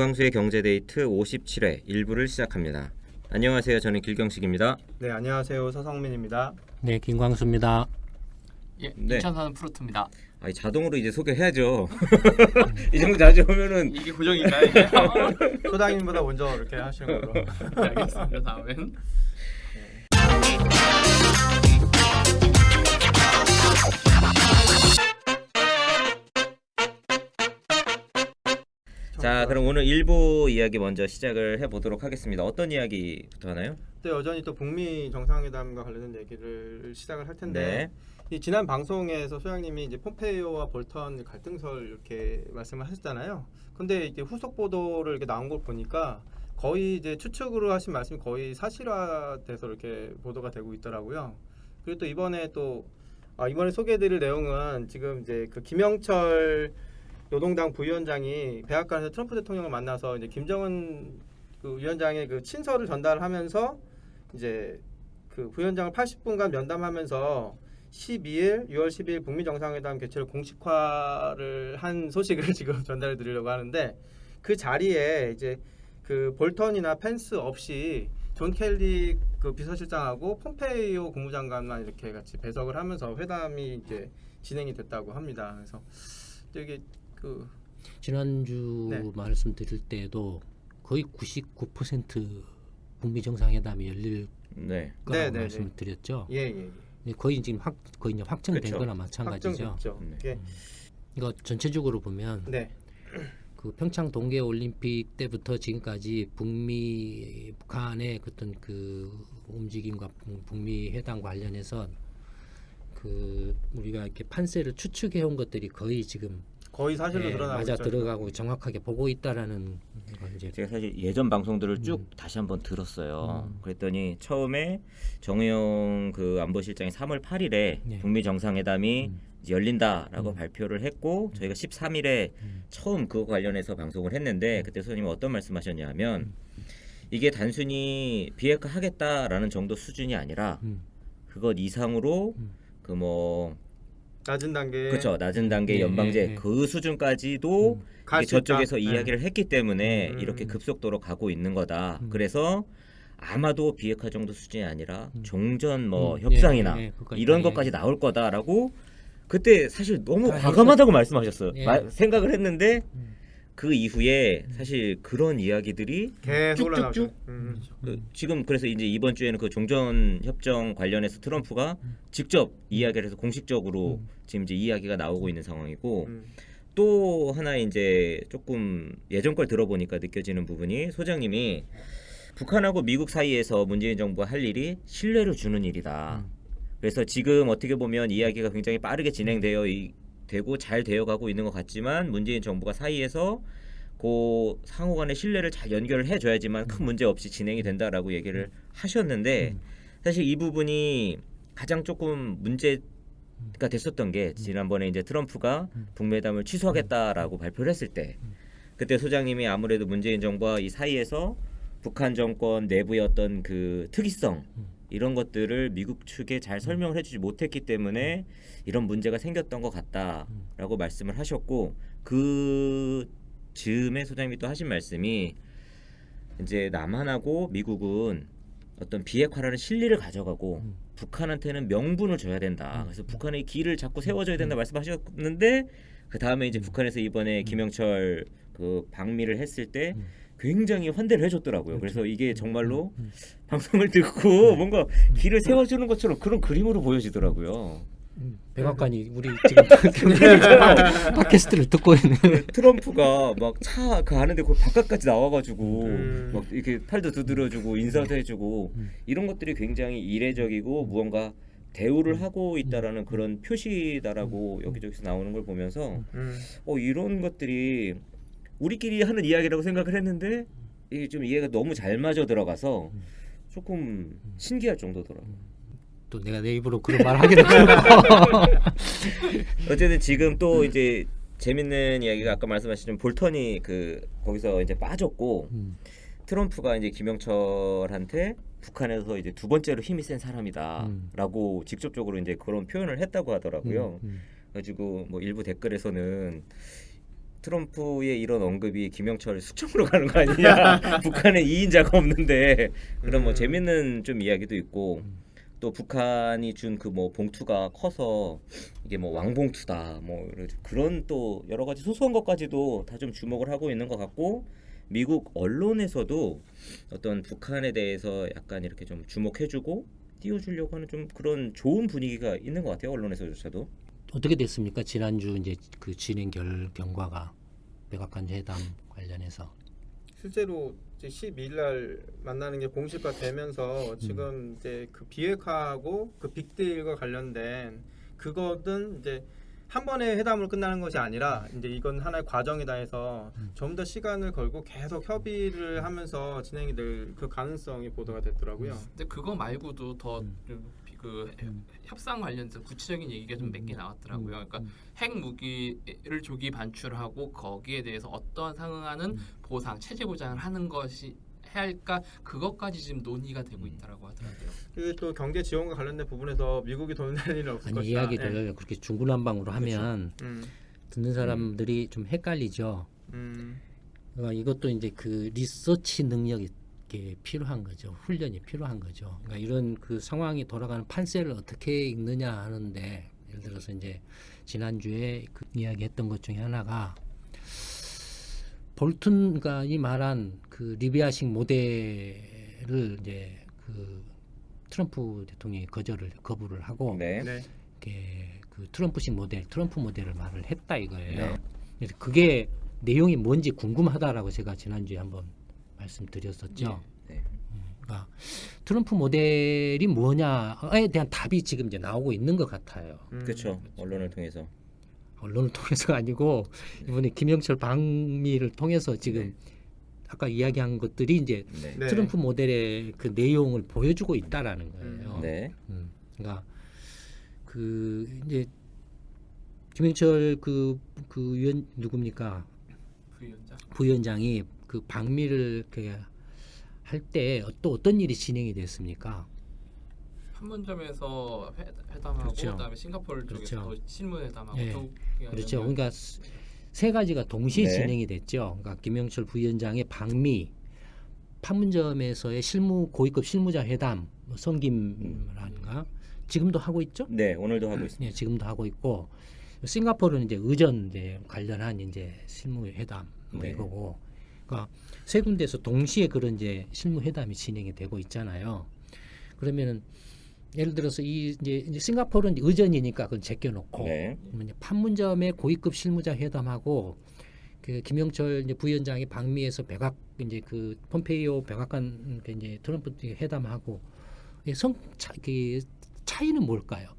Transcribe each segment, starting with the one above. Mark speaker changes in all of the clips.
Speaker 1: 김광수의 경제데이트 57회 1부를 시작합니다. 안녕하세요. 저는 길경식입니다.
Speaker 2: 네, 안녕하세요. 서성민입니다.
Speaker 3: 네, 김광수입니다.
Speaker 4: 예,
Speaker 1: 네.
Speaker 4: 인천사는 프루트입니다.
Speaker 1: 아니, 자동으로 이제 소개해야죠. 이 정도 자주 오면은
Speaker 4: 이게 고정인가요? 이게?
Speaker 2: 소장님보다 먼저 이렇게 하시는 걸로.
Speaker 4: 알겠습니다. 다음엔
Speaker 1: 자, 그럼 오늘 1부 이야기 먼저 시작을 해보도록 하겠습니다. 어떤 이야기부터 하나요?
Speaker 2: 또 여전히 또 북미 정상회담과 관련된 얘기를 시작을 할 텐데 이 지난 방송에서 소장님이 이제 폼페이오와 볼턴 갈등설 이렇게 말씀을 하셨잖아요. 근데 이게 후속 보도를 이렇게 나온 걸 보니까 거의 이제 추측으로 하신 말씀이 거의 사실화돼서 이렇게 보도가 되고 있더라고요. 그리고 또 이번에 이번에 소개해드릴 내용은 지금 이제 그 김영철 노동당 부위원장이 백악관에서 트럼프 대통령을 만나서 이제 김정은 그 위원장의 그 친서를 전달하면서 이제 그 부위원장을 80분간 면담하면서 6월 12일 북미 정상회담 개최를 공식화를 한 소식을 지금 전달해 드리려고 하는데, 그 자리에 이제 그 볼턴이나 펜스 없이 존 켈리 그 비서실장하고 폼페이오 국무장관만 이렇게 같이 배석을 하면서 회담이 이제 진행이 됐다고 합니다. 그래서 되게
Speaker 3: 지난주
Speaker 2: 네.
Speaker 3: 말씀드릴 때도 거의 99% 북미 정상회담이 열릴
Speaker 1: 네.
Speaker 3: 거라고
Speaker 2: 네.
Speaker 3: 말씀을 드렸죠.
Speaker 2: 예.
Speaker 3: 거의 지금 거의 이제 확정된
Speaker 1: 그쵸.
Speaker 3: 거나 마찬가지죠.
Speaker 2: 확정됐죠.
Speaker 1: 네.
Speaker 2: 예.
Speaker 3: 이거 전체적으로 보면
Speaker 2: 네.
Speaker 3: 그 평창 동계 올림픽 때부터 지금까지 북한의 어떤 그 움직임과 북미 회담 관련해서 그 우리가 이렇게 판세를 추측해 온 것들이 거의 지금
Speaker 2: 거의 사실로 드러나고
Speaker 3: 맞아
Speaker 2: 있죠.
Speaker 3: 들어가고 정확하게 보고 있다라는 걸 이제
Speaker 1: 제가 사실 예전 방송들을 쭉 다시 한번 들었어요. 그랬더니 처음에 정의용 그 안보실장이 3월 8일에
Speaker 3: 네.
Speaker 1: 북미 정상회담이 이제 열린다라고 발표를 했고 저희가 13일에 처음 그거 관련해서 방송을 했는데 그때 소장님이 어떤 말씀하셨냐면 이게 단순히 비핵화 하겠다라는 정도 수준이 아니라 그것 이상으로 그 뭐
Speaker 2: 낮은 단계.
Speaker 1: 그렇죠. 낮은 단계
Speaker 3: 네,
Speaker 1: 연방제
Speaker 3: 네.
Speaker 1: 그 수준까지도
Speaker 2: 갈
Speaker 1: 이게
Speaker 2: 수 있다.
Speaker 1: 저쪽에서
Speaker 2: 네.
Speaker 1: 이야기를 했기 때문에
Speaker 2: 음.
Speaker 1: 이렇게 급속도로 가고 있는 거다. 그래서 아마도 비핵화 정도 수준이 아니라 종전 뭐 협상이나
Speaker 3: 그거까지
Speaker 1: 이런
Speaker 3: 다
Speaker 1: 것까지 나올 거다라고 그때 사실 너무
Speaker 3: 다
Speaker 1: 과감하다고 말씀하셨어요.
Speaker 3: 예.
Speaker 1: 생각을 했는데 그 이후에 사실 그런 이야기들이
Speaker 2: 계속 올라나오죠.
Speaker 1: 쭉쭉쭉 지금 그래서 이제 이번 주에는 그 종전 협정 관련해서 트럼프가 직접 이야기를 해서 공식적으로 지금 이제 이야기가 나오고 있는 상황이고 또 하나 이제 조금 예전 걸 들어보니까 느껴지는 부분이 소장님이 북한하고 미국 사이에서 문재인 정부가 할 일이 신뢰를 주는 일이다. 그래서 지금 어떻게 보면 이야기가 굉장히 빠르게 되고 잘 되어가고 있는 것 같지만 문재인 정부가 사이에서 그 상호간의 신뢰를 잘 연결을 해줘야지만 큰 문제 없이 진행이 된다라고 얘기를 하셨는데 사실 이 부분이 가장 조금 문제가 됐었던 게 지난번에 이제 트럼프가 북미회담을 취소하겠다라고 발표를 했을 때 그때 소장님이 아무래도 문재인 정부와 이 사이에서 북한 정권 내부의 어떤 그 특이성 이런 것들을 미국 측에 잘 설명을 해주지 못했기 때문에 이런 문제가 생겼던 것 같다라고 말씀을 하셨고 그 즈음에 소장님이 또 하신 말씀이 이제 남한하고 미국은 어떤 비핵화라는 실리를 가져가고 북한한테는 명분을 줘야 된다. 그래서 북한의 길을 자꾸 세워줘야 된다 말씀하셨는데 그 다음에 이제 북한에서 이번에 김영철 그 방미를 했을 때 굉장히 환대를 해줬더라고요. 그래서 이게 정말로 방송을 듣고 뭔가 길을 세워주는 것처럼 그런 그림으로 보여지더라고요.
Speaker 3: 백악관이 우리 지금 팟캐스트를 듣고 있는
Speaker 1: 트럼프가 막 차 가는데 그 바깥까지 나와가지고 막 이렇게 팔도 두드려주고 인사도 해주고 이런 것들이 굉장히 이례적이고 무언가 대우를 하고 있다라는 그런 표시다라고 여기저기서 나오는 걸 보면서 이런 것들이 우리끼리 하는 이야기라고 생각을 했는데 이게 좀 이해가 너무 잘 맞아 들어가서 조금 신기할 정도더라고요.
Speaker 3: 또 내가 내 입으로 그런 말 하게 됐고
Speaker 1: 어쨌든 지금 또 이제 재밌는 이야기가 아까 말씀하신 볼턴이 그 거기서 이제 빠졌고 트럼프가 이제 김영철한테 북한에서 이제 두 번째로 힘이 센 사람이다라고 직접적으로 이제 그런 표현을 했다고 하더라고요. 가지고 뭐 일부 댓글에서는 트럼프의 이런 언급이 김영철 수청으로 가는 거 아니냐. 북한에 2인자가 없는데 그런 뭐 재밌는 좀 이야기도 있고 또 북한이 준 그 뭐 봉투가 커서 이게 뭐 왕봉투다 뭐 그런 또 여러 가지 소소한 것까지도 다 좀 주목을 하고 있는 것 같고 미국 언론에서도 어떤 북한에 대해서 약간 이렇게 좀 주목해주고 띄워주려고 하는 좀 그런 좋은 분위기가 있는 것 같아요. 언론에서조차도.
Speaker 3: 어떻게 됐습니까? 지난주 이제 그 진행 결과가 백악관 회담 관련해서
Speaker 2: 실제로 이제 12일 날 만나는 게 공식화되면서 지금 이제 그 비핵화하고 그 빅딜과 관련된 그거든 이제 한 번의 회담으로 끝나는 것이 아니라 이제 이건 하나의 과정이다 해서 좀 더 시간을 걸고 계속 협의를 하면서 진행이 될 그 가능성이 보도가 됐더라고요.
Speaker 4: 근데 그거 말고도 더 그 협상 관련해서 구체적인 얘기가 좀 몇 개 나왔더라고요. 그러니까 핵 무기를 조기 반출하고 거기에 대해서 어떠한 상응하는 보상, 체제 보장을 하는 것이 해야 할까 그것까지 지금 논의가 되고 있다라고 하더라고요.
Speaker 2: 그게 또 경제 지원과 관련된 부분에서 미국이 돈을 내는 일은 없을
Speaker 3: 아니
Speaker 2: 것이다.
Speaker 3: 이야기를
Speaker 2: 예.
Speaker 3: 그렇게 중구난방으로 하면 듣는 사람들이 좀 헷갈리죠. 그러니까 이것도 이제 그 리서치 능력이 이게 필요한 거죠. 훈련이 필요한 거죠. 그러니까 이런 그 상황이 돌아가는 판세를 어떻게 읽느냐 하는데 예를 들어서 이제 지난주에 그 이야기했던 것 중에 하나가 볼튼가 이 말한 그 리비아식 모델을 이제 그 트럼프 대통령이 거부를 하고
Speaker 1: 네.
Speaker 2: 네.
Speaker 3: 이렇게 그 트럼프식 모델, 트럼프 모델을 말을 했다 이거예요.
Speaker 1: 네.
Speaker 3: 그래서 그게 내용이 뭔지 궁금하다라고 제가 지난주에 한번 말씀드렸었죠.
Speaker 1: 네.
Speaker 3: 그러니까 트럼프 모델이 뭐냐에 대한 답이 지금 이제 나오고 있는 것 같아요.
Speaker 1: 그렇죠. 언론을 통해서.
Speaker 3: 언론을 통해서가 아니고 이번에 김영철 방미를 통해서 지금 아까 이야기한 것들이 이제
Speaker 1: 네.
Speaker 2: 네.
Speaker 3: 트럼프 모델의 그 내용을 보여주고 있다라는 거예요.
Speaker 1: 네.
Speaker 3: 그러니까 그 이제 김영철 그 위원 누굽니까?
Speaker 4: 부위원장.
Speaker 3: 부위원장이 그 방미를 할 때 또 어떤 일이 진행이 됐습니까?
Speaker 4: 판문점에서 회담하고
Speaker 3: 그렇죠.
Speaker 4: 그다음에 싱가포르 쪽에서
Speaker 3: 그렇죠.
Speaker 4: 또 실무회담하고
Speaker 3: 예.
Speaker 4: 또
Speaker 3: 그렇죠. 그러니까 세 가지가 동시에
Speaker 1: 네.
Speaker 3: 진행이 됐죠. 그러니까 김영철 부위원장의 방미, 판문점에서의 고위급 실무자 회담, 뭐 성김라든가 지금도 하고 있죠.
Speaker 1: 네. 오늘도 하고 있습니다.
Speaker 3: 네, 지금도 하고 있고 싱가포르는 이제 의전 이제 관련한 이제 실무 회담 뭐
Speaker 1: 네.
Speaker 3: 이거고, 그러니까 세 군데에서 동시에 그런 이제 실무 회담이 진행이 되고 있잖아요. 그러면은 예를 들어서 이제 싱가포르는 의전이니까 그건 제껴놓고
Speaker 1: 네.
Speaker 3: 그러면 이제 판문점의 고위급 실무자 회담하고 그 김영철 이제 부위원장이 방미에서 이제 그 폼페이오 백악관 그 이제 트럼프 회담하고 그 차이는 뭘까요?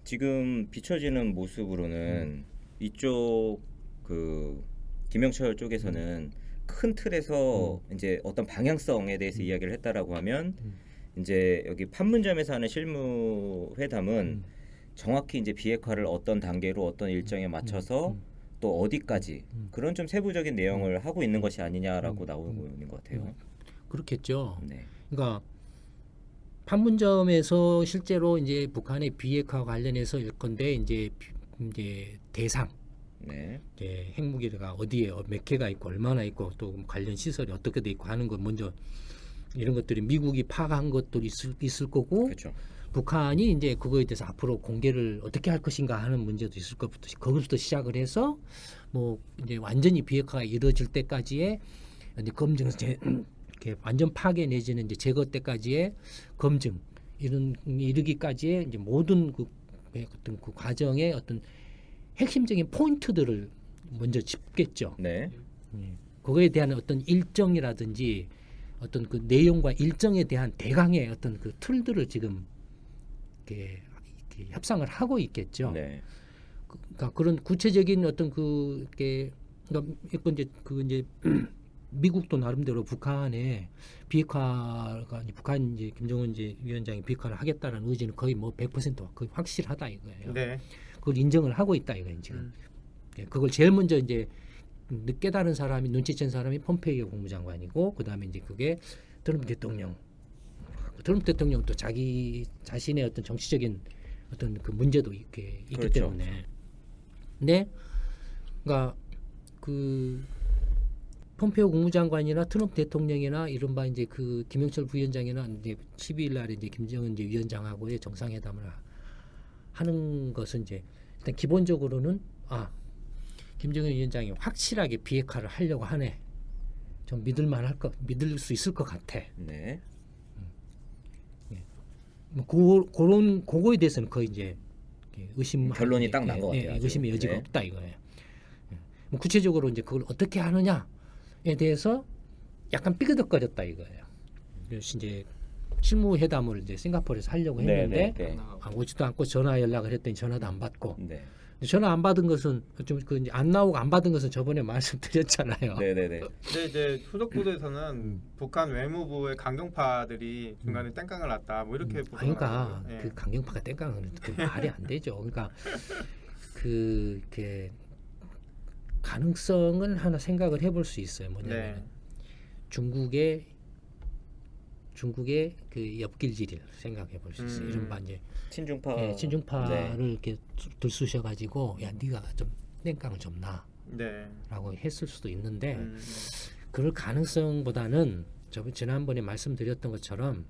Speaker 1: 지금 비춰지는 모습으로는 이쪽 그 김영철 쪽에서는 큰 틀에서 이제 어떤 방향성에 대해서 이야기를 했다라고 하면 이제 여기 판문점에서 하는 실무 회담은 정확히 이제 비핵화를 어떤 단계로 어떤 일정에 맞춰서 또 어디까지 그런 좀 세부적인 내용을 하고 있는 것이 아니냐라고 나오고 있는 것 같아요.
Speaker 3: 그렇겠죠.
Speaker 1: 네.
Speaker 3: 그러니까 판문점에서 실제로 이제 북한의 비핵화 관련해서 일건데 이제 대상
Speaker 1: 네.
Speaker 3: 이제 핵무기가 어디에 몇 개가 있고 얼마나 있고 또 관련 시설이 어떻게 돼 있고 하는 거 먼저 이런 것들이 미국이 파악한 것들이 있을 거고
Speaker 1: 그렇죠.
Speaker 3: 북한이 이제 그거에 대해서 앞으로 공개를 어떻게 할 것인가 하는 문제도 있을 것부터 거기서부터 시작을 해서 뭐 이제 완전히 비핵화가 이루어질 때까지의 이제 검증 이렇게 완전 파괴 내지는 이제 제거 때까지의 검증 이르기까지의 이제 모든 그 어떤 그 과정의 어떤 핵심적인 포인트들을 먼저 짚겠죠.
Speaker 1: 네.
Speaker 3: 그거에 대한 어떤 일정이라든지 어떤 그 내용과 일정에 대한 대강의 어떤 그 틀들을 지금 이렇게 협상을 하고 있겠죠.
Speaker 1: 네.
Speaker 3: 그러니까 그런 구체적인 어떤 그러니까 이제 미국도 나름대로 북한의 비핵화가 북한 이제 김정은 이제 위원장이 비핵화를 하겠다는 의지는 거의 뭐 100% 거의 확실하다 이거예요.
Speaker 2: 네.
Speaker 3: 그걸 인정을 하고 있다 이거예요 지금. 그걸 제일 먼저 이제 깨달은 사람이 눈치챈 사람이 폼페이오 국무장관이고 그다음에 이제 그게 트럼프 대통령. 트럼프 대통령도 자기 자신의 어떤 정치적인 어떤 그 문제도 이렇게 있기
Speaker 1: 그렇죠.
Speaker 3: 때문에. 근데 그러니까 그 폼페이오 국무장관이나 트럼프 대통령이나 이른바 이제 그 김영철 부위원장이나 이제 12일 날에 이제 김정은 이제 위원장하고의 정상회담을 하는 것은 이제 일단 기본적으로는 김정은 위원장이 확실하게 비핵화를 하려고 하네. 좀 믿을 수 있을 것 같아.
Speaker 1: 네.
Speaker 3: 뭐 그거에 대해서는 거의 이제 의심
Speaker 1: 결론이 딱 난 것 같아요. 아주.
Speaker 3: 의심의 여지가
Speaker 1: 네.
Speaker 3: 없다 이거예요. 뭐 구체적으로 이제 그걸 어떻게 하느냐에 대해서 약간 삐그덕거렸다 이거예요. 그래서 이제 실무회담을 이제 싱가포르에서 하려고 했는데
Speaker 1: 네.
Speaker 3: 오지도 않고 전화 연락을 했더니 전화도 안 받고
Speaker 1: 네.
Speaker 3: 전화 안 받은 것은 좀 그 안 나오고 안 받은 것은 저번에 말씀드렸잖아요.
Speaker 1: 네네네.
Speaker 2: 근데 이제 후속 보도에서는 북한 외무부의 강경파들이 중간에 땡깡을 놨다 뭐 이렇게
Speaker 3: 그러니까
Speaker 2: 보도하더라고요. 예.
Speaker 3: 그 강경파가 땡깡은 그 말이 안 되죠. 그러니까 그게 가능성은 하나 생각을 해볼 수 있어요. 뭐냐면
Speaker 2: 네.
Speaker 3: 중국의 그 옆길질을 생각해 볼 수 있어요. 이른바 이제
Speaker 1: 친중파.
Speaker 3: 친중파를
Speaker 1: 네.
Speaker 3: 이렇게 들쑤셔가지고 야 네가 좀 땡깡을 좀 놔라고
Speaker 2: 네.
Speaker 3: 했을 수도 있는데 그럴 가능성보다는 지난번에 말씀드렸던 것처럼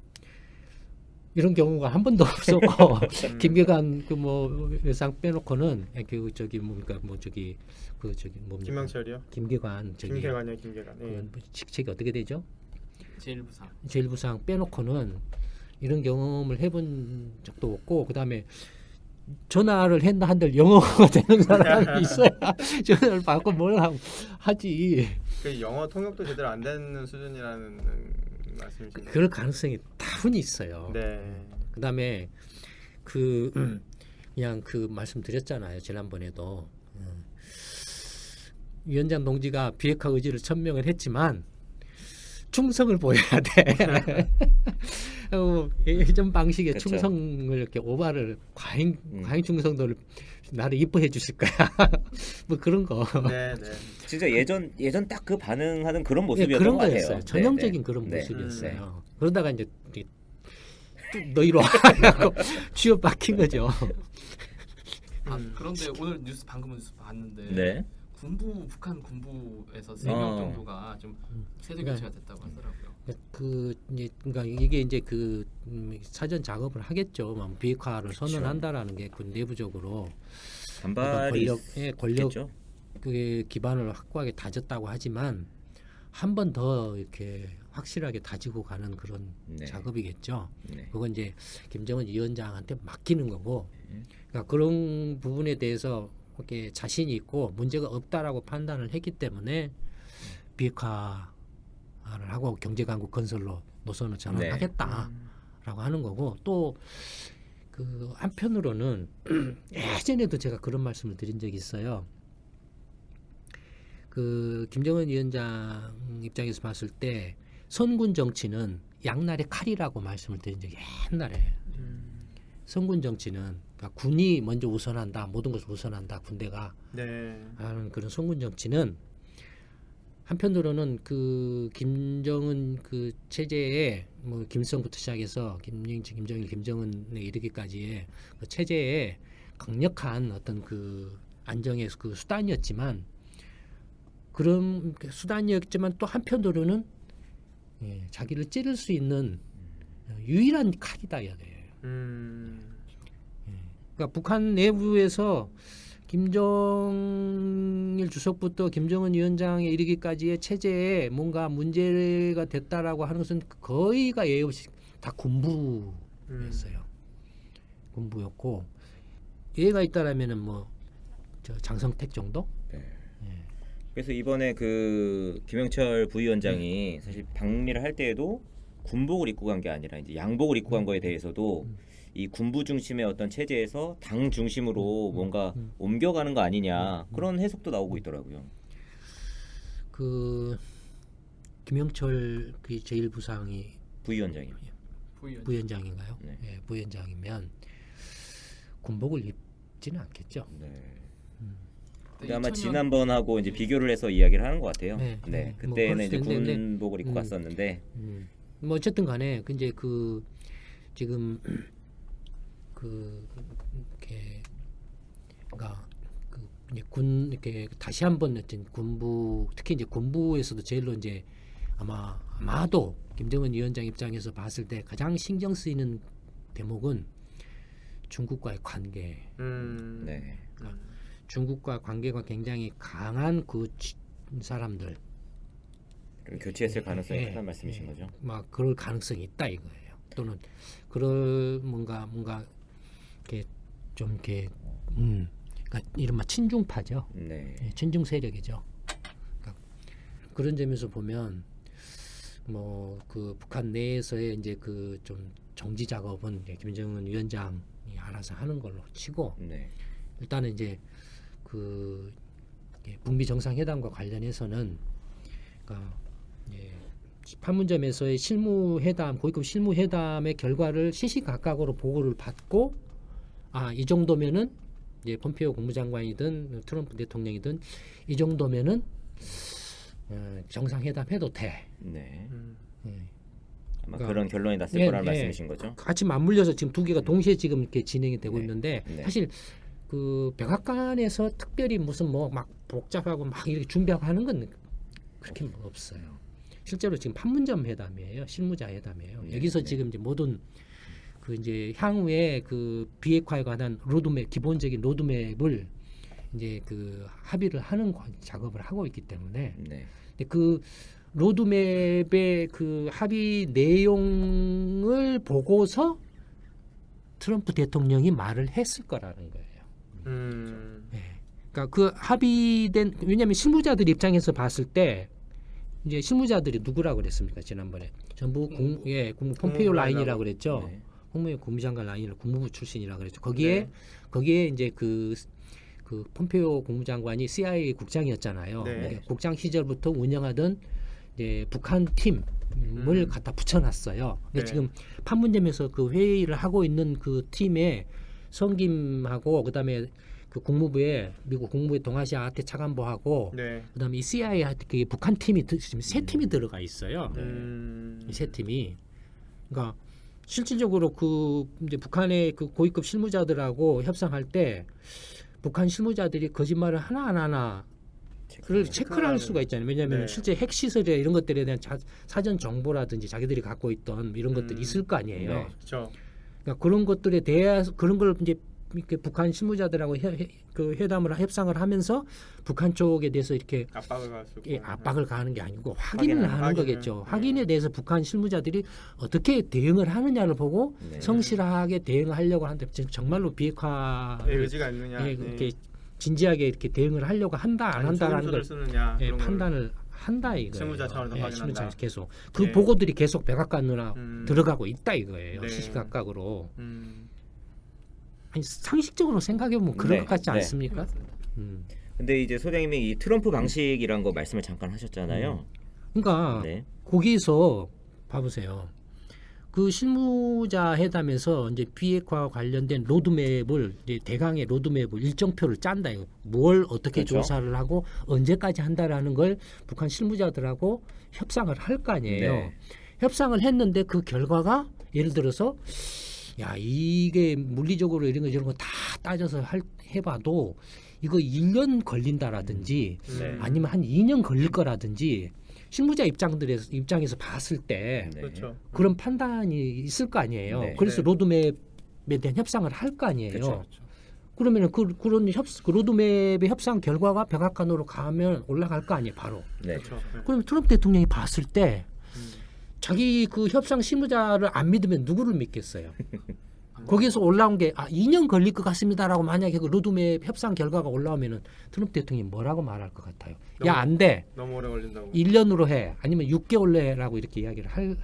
Speaker 3: 이런 경우가 한 번도 없었고 김계관 그 뭐 외상 빼놓고는 그 저기 뭡니까 뭐 저기 그 저기 뭡니까
Speaker 2: 김영철이요?
Speaker 3: 김계관 저기
Speaker 2: 김계관이요, 김계관. 예.
Speaker 3: 그 직책이 어떻게 되죠?
Speaker 4: 제1부상.
Speaker 3: 제일부상 빼놓고는 이런 경험을 해본 적도 없고 그다음에 전화를 했나 한들 영어가 되는 사람이 있어야 전화를 받고 뭘 하지.
Speaker 2: 그 영어 통역도 제대로 안 되는 수준이라는 말씀이신가요?
Speaker 3: 그럴 가능성이 다분히 있어요.
Speaker 2: 네.
Speaker 3: 그다음에 그냥 그 말씀드렸잖아요. 지난번에도 위원장 동지가 비핵화 의지를 천명을 했지만 충성을 보여야 돼. 예전 방식의
Speaker 1: 그쵸.
Speaker 3: 충성을 이렇게 오바를 과잉 충성도를 나를 이뻐해 주실 거야. 뭐 그런 거.
Speaker 2: 네, 네.
Speaker 1: 진짜 예전 딱 그 반응하는 그런
Speaker 3: 예,
Speaker 1: 모습이었던
Speaker 3: 그런
Speaker 1: 것 같아요.
Speaker 3: 거였어요.
Speaker 1: 네,
Speaker 3: 전형적인
Speaker 1: 네.
Speaker 3: 그런
Speaker 1: 네.
Speaker 3: 모습이었어요. 그러다가 이제 뚝 너희로 하라고 취업 바뀐 거죠.
Speaker 4: 그런데 오늘 방금 뉴스 봤는데
Speaker 1: 네.
Speaker 4: 북한 군부에서 3명 정도가 좀 세대 교체가 됐다고 하더라고요.
Speaker 3: 그러니까 이게 이제 그 사전 작업을 하겠죠. 뭐 비핵화를 선언한다라는 게 그 내부적으로
Speaker 1: 반발이
Speaker 3: 권력
Speaker 1: 있겠죠.
Speaker 3: 그 기반을 확고하게 다졌다고 하지만 한 번 더 이렇게 확실하게 다지고 가는 그런
Speaker 1: 네.
Speaker 3: 작업이겠죠.
Speaker 1: 네.
Speaker 3: 그건 이제 김정은 위원장한테 맡기는 거고, 그러니까 그런 부분에 대해서 이렇게 자신이 있고 문제가 없다라고 판단을 했기 때문에 비핵화를 하고 경제강국 건설로 노선을 전환하겠다라고 하는 거고 또 그 한편으로는 예전에도 제가 그런 말씀을 드린 적이 있어요. 그 김정은 위원장 입장에서 봤을 때 선군 정치는 양날의 칼이라고 말씀을 드린 적이 옛날에 선군 정치는 그러니까 군이 먼저 우선한다 모든 것을 우선한다 군대가
Speaker 2: 네.
Speaker 3: 하는 그런 선군 정치는 한편으로는 그 김정은 그 체제에 뭐 김일성부터 시작해서 김정일, 김정은에 이르기까지의 그 체제에 강력한 어떤 그 안정의 그 수단이었지만 그런 수단이었지만 또 한편으로는 자기를 찌를 수 있는 유일한 칼이다 이거예요. 그러니까 북한 내부에서 김정일 주석부터 김정은 위원장에 이르기까지의 체제에 뭔가 문제가 됐다라고 하는 것은 거의가 예의 없이 다 군부였어요. 군부였고 예가 있다라면은 뭐 저 장성택 정도?
Speaker 1: 그래서 이번에 그 김영철 부위원장이 사실 방미를 할 때에도 군복을 입고 간 게 아니라 이제 양복을 입고 간 거에 대해서도 이 군부 중심의 어떤 체제에서 당 중심으로 뭔가 옮겨가는 거 아니냐 그런 해석도 나오고 있더라고요.
Speaker 3: 그 김영철 그 제1부상이
Speaker 1: 부위원장이요.
Speaker 3: 부위원장인가요?
Speaker 1: 네.
Speaker 3: 예, 부위원장이면 군복을 입지는 않겠죠.
Speaker 1: 네.
Speaker 4: 근데
Speaker 1: 아마
Speaker 4: 2000년
Speaker 1: 지난번하고 이제 비교를 해서 이야기를 하는 것 같아요.
Speaker 3: 네.
Speaker 1: 네.
Speaker 3: 뭐
Speaker 1: 그때는 이제
Speaker 3: 그럴 수 있는데,
Speaker 1: 군복을 입고 갔었는데
Speaker 3: 뭐 어쨌든 간에 이제 그 지금 그 이렇게 그러니까 그 이제 군 이렇게 다시 한번 어떤 군부 특히 이제 군부에서도 제일로 이제 아마도 김정은 위원장 입장에서 봤을 때 가장 신경 쓰이는 대목은 중국과의 관계.
Speaker 1: 네.
Speaker 3: 중국과 관계가 굉장히 강한 그 사람들.
Speaker 1: 그럼 교체했을 가능성이
Speaker 3: 예,
Speaker 1: 크다는 말씀이신 거죠?
Speaker 3: 막 그럴 가능성이 있다 이거예요. 또는 그럴 뭔가 이렇게 좀 이렇게 그러니까 이른바 친중파죠.
Speaker 1: 네.
Speaker 3: 예, 친중 세력이죠. 그러니까 그런 점에서 보면 뭐 그 북한 내에서의 이제 그 좀 정지 작업은 이제 김정은 위원장이 알아서 하는 걸로 치고
Speaker 1: 네.
Speaker 3: 일단은 이제 그 북미 정상회담과 관련해서는 그러니까 판문점에서의 실무회담 고위급 실무회담의 결과를 시시각각으로 보고를 받고 이 정도면은 이제 폼페이오 국무장관이든 트럼프 대통령이든 이 정도면은 정상회담 해도 돼.
Speaker 1: 네. 아마
Speaker 3: 그러니까
Speaker 1: 그런 결론이 났을
Speaker 3: 예,
Speaker 1: 거라는
Speaker 3: 예.
Speaker 1: 말씀이신 거죠?
Speaker 3: 같이 맞물려서 지금 두 개가 동시에 지금 이렇게 진행이 되고
Speaker 1: 네.
Speaker 3: 있는데
Speaker 1: 네.
Speaker 3: 사실 그 백악관에서 특별히 무슨 뭐 막 복잡하고 막 이렇게 준비하고 하는 건 그렇게 뭐 없어요. 실제로 지금 판문점 회담이에요. 실무자 회담이에요.
Speaker 1: 네,
Speaker 3: 여기서
Speaker 1: 네.
Speaker 3: 지금 이제 모든 그 이제 향후에 그 비핵화에 관한 로드맵 기본적인 로드맵을 이제 그 합의를 하는 작업을 하고 있기 때문에
Speaker 1: 네.
Speaker 3: 근데 그 로드맵의 그 합의 내용을 보고서 트럼프 대통령이 말을 했을 거라는 거예요. 그러니까 그 합의된 왜냐하면 실무자들 입장에서 봤을 때 이제 실무자들이 누구라고 그랬습니까 지난번에 전부 국무 폼페이오 라인이라고 그랬죠.
Speaker 1: 네.
Speaker 3: 국무회 국무장관 라인을 국무부 출신이라고 그랬죠.
Speaker 2: 네.
Speaker 3: 거기에 이제 그 폼페이오 국무장관이 CIA 국장이었잖아요.
Speaker 2: 네.
Speaker 3: 그러니까 국장 시절부터 운영하던 이제 북한 팀을 갖다 붙여놨어요. 근데
Speaker 2: 네.
Speaker 3: 지금 판문점에서 그 회의를 하고 있는 그 팀에 성김하고 그다음에 그 국무부에 미국 국무부의 동아시아 아태 차관보하고
Speaker 2: 네.
Speaker 3: 그다음에 이 CIA 그 북한 팀이 지금 세 팀이 들어가 있어요. 이 세 팀이 그러니까 실질적으로 그 이제 북한의 그 고위급 실무자들하고 협상할 때 북한 실무자들이 거짓말을 하나하나를 체크를 할 수가 있잖아요. 왜냐하면
Speaker 2: 네.
Speaker 3: 실제 핵 시설이나 이런 것들에 대한 사전 정보라든지 자기들이 갖고 있던 이런 것들이 있을 거 아니에요.
Speaker 1: 네.
Speaker 2: 그렇죠.
Speaker 3: 그러니까 그런 것들에 대해서 그런 걸 이제 이렇게 북한 실무자들하고 그 회담을 협상을 하면서 북한 쪽에 대해서 이렇게
Speaker 2: 압박을 가할 수 있고.
Speaker 3: 압박을 가하는 게 아니고 확인을 하는
Speaker 2: 확인을.
Speaker 3: 거겠죠.
Speaker 2: 네.
Speaker 3: 확인에 대해서 북한 실무자들이 어떻게 대응을 하느냐를 보고
Speaker 1: 네.
Speaker 3: 성실하게 대응하려고 하는데 정말로 비핵화에
Speaker 2: 의지가 있느냐. 네.
Speaker 3: 이렇게 진지하게 이렇게 대응을 하려고 한다 안 한다라는 걸
Speaker 2: 쓰느냐, 그런 걸.
Speaker 3: 판단을 한다 이거예요.
Speaker 2: 실무자 차원에서 확인한다.
Speaker 3: 실무자에서 계속 그
Speaker 2: 네.
Speaker 3: 보고들이 계속 백악관으로
Speaker 2: 음.
Speaker 3: 들어가고 있다 이거예요.
Speaker 2: 네.
Speaker 3: 시시각각으로.
Speaker 2: 음.
Speaker 3: 아니, 상식적으로 생각해 보면 그럴
Speaker 1: 네.
Speaker 3: 것 같지
Speaker 1: 네.
Speaker 3: 않습니까?
Speaker 4: 맞습니다.
Speaker 1: 근데 이제 소장님이 이 트럼프 방식이란 거 말씀을 잠깐 하셨잖아요.
Speaker 3: 그러니까
Speaker 1: 네.
Speaker 3: 거기서 봐보세요. 그 실무자 회담에서 이제 비핵화 관련된 로드맵을 이제 대강의 로드맵을 일정표를 짠다. 이거. 뭘 어떻게
Speaker 1: 그렇죠.
Speaker 3: 조사를 하고 언제까지 한다라는 걸 북한 실무자들하고 협상을 할 거 아니에요.
Speaker 1: 네.
Speaker 3: 협상을 했는데 그 결과가 예를 들어서 야 이게 물리적으로 이런 거 저런 거 다 따져서 해봐도 이거 1년 걸린다라든지
Speaker 1: 네.
Speaker 3: 아니면 한 2년 걸릴 거라든지 실무자 입장에서 봤을 때
Speaker 1: 네.
Speaker 2: 그렇죠.
Speaker 3: 그런 판단이 있을 거 아니에요.
Speaker 1: 네.
Speaker 3: 그래서
Speaker 2: 네.
Speaker 3: 로드맵에 대한 협상을 할 거 아니에요.
Speaker 1: 그렇죠.
Speaker 3: 그러면은 그 로드맵의 협상 결과가 백악관으로 가면 올라갈 거 아니에요, 바로.
Speaker 1: 네.
Speaker 2: 그렇죠. 네.
Speaker 3: 그러면 트럼프 대통령이 봤을 때
Speaker 2: 음.
Speaker 3: 자기 그 협상 실무자를 안 믿으면 누구를 믿겠어요? 거기서 올라온 게 2년 걸릴 것 같습니다라고 만약에 그 로드맵 협상 결과가 올라오면은 트럼프 대통령이 뭐라고 말할 것 같아요? 야 안 돼.
Speaker 2: 너무 오래 걸린다고.
Speaker 3: 1년으로 해. 아니면 6개월 내라고 이렇게 이야기를 할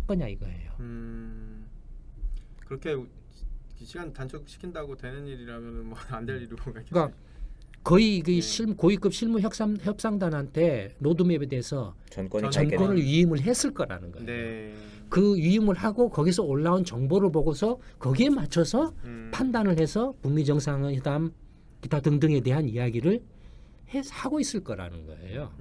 Speaker 3: 거냐 이거예요.
Speaker 2: 그렇게 시간 단축시킨다고 되는 일이라면 뭐 안 될 일이 뭐가 있겠어요.
Speaker 3: 그러니까 거의 그
Speaker 2: 네.
Speaker 3: 고위급 실무 협상단한테 로드맵에 대해서
Speaker 1: 전권이
Speaker 2: 전-
Speaker 1: 짧게
Speaker 3: 전권을
Speaker 1: 되는-
Speaker 3: 위임을 했을 거라는 거예요.
Speaker 2: 네.
Speaker 3: 그 위임을 하고 거기서 올라온 정보를 보고서 거기에 맞춰서 판단을 해서 북미 정상회담 기타 등등에 대한 이야기를 하고 있을 거라는 거예요.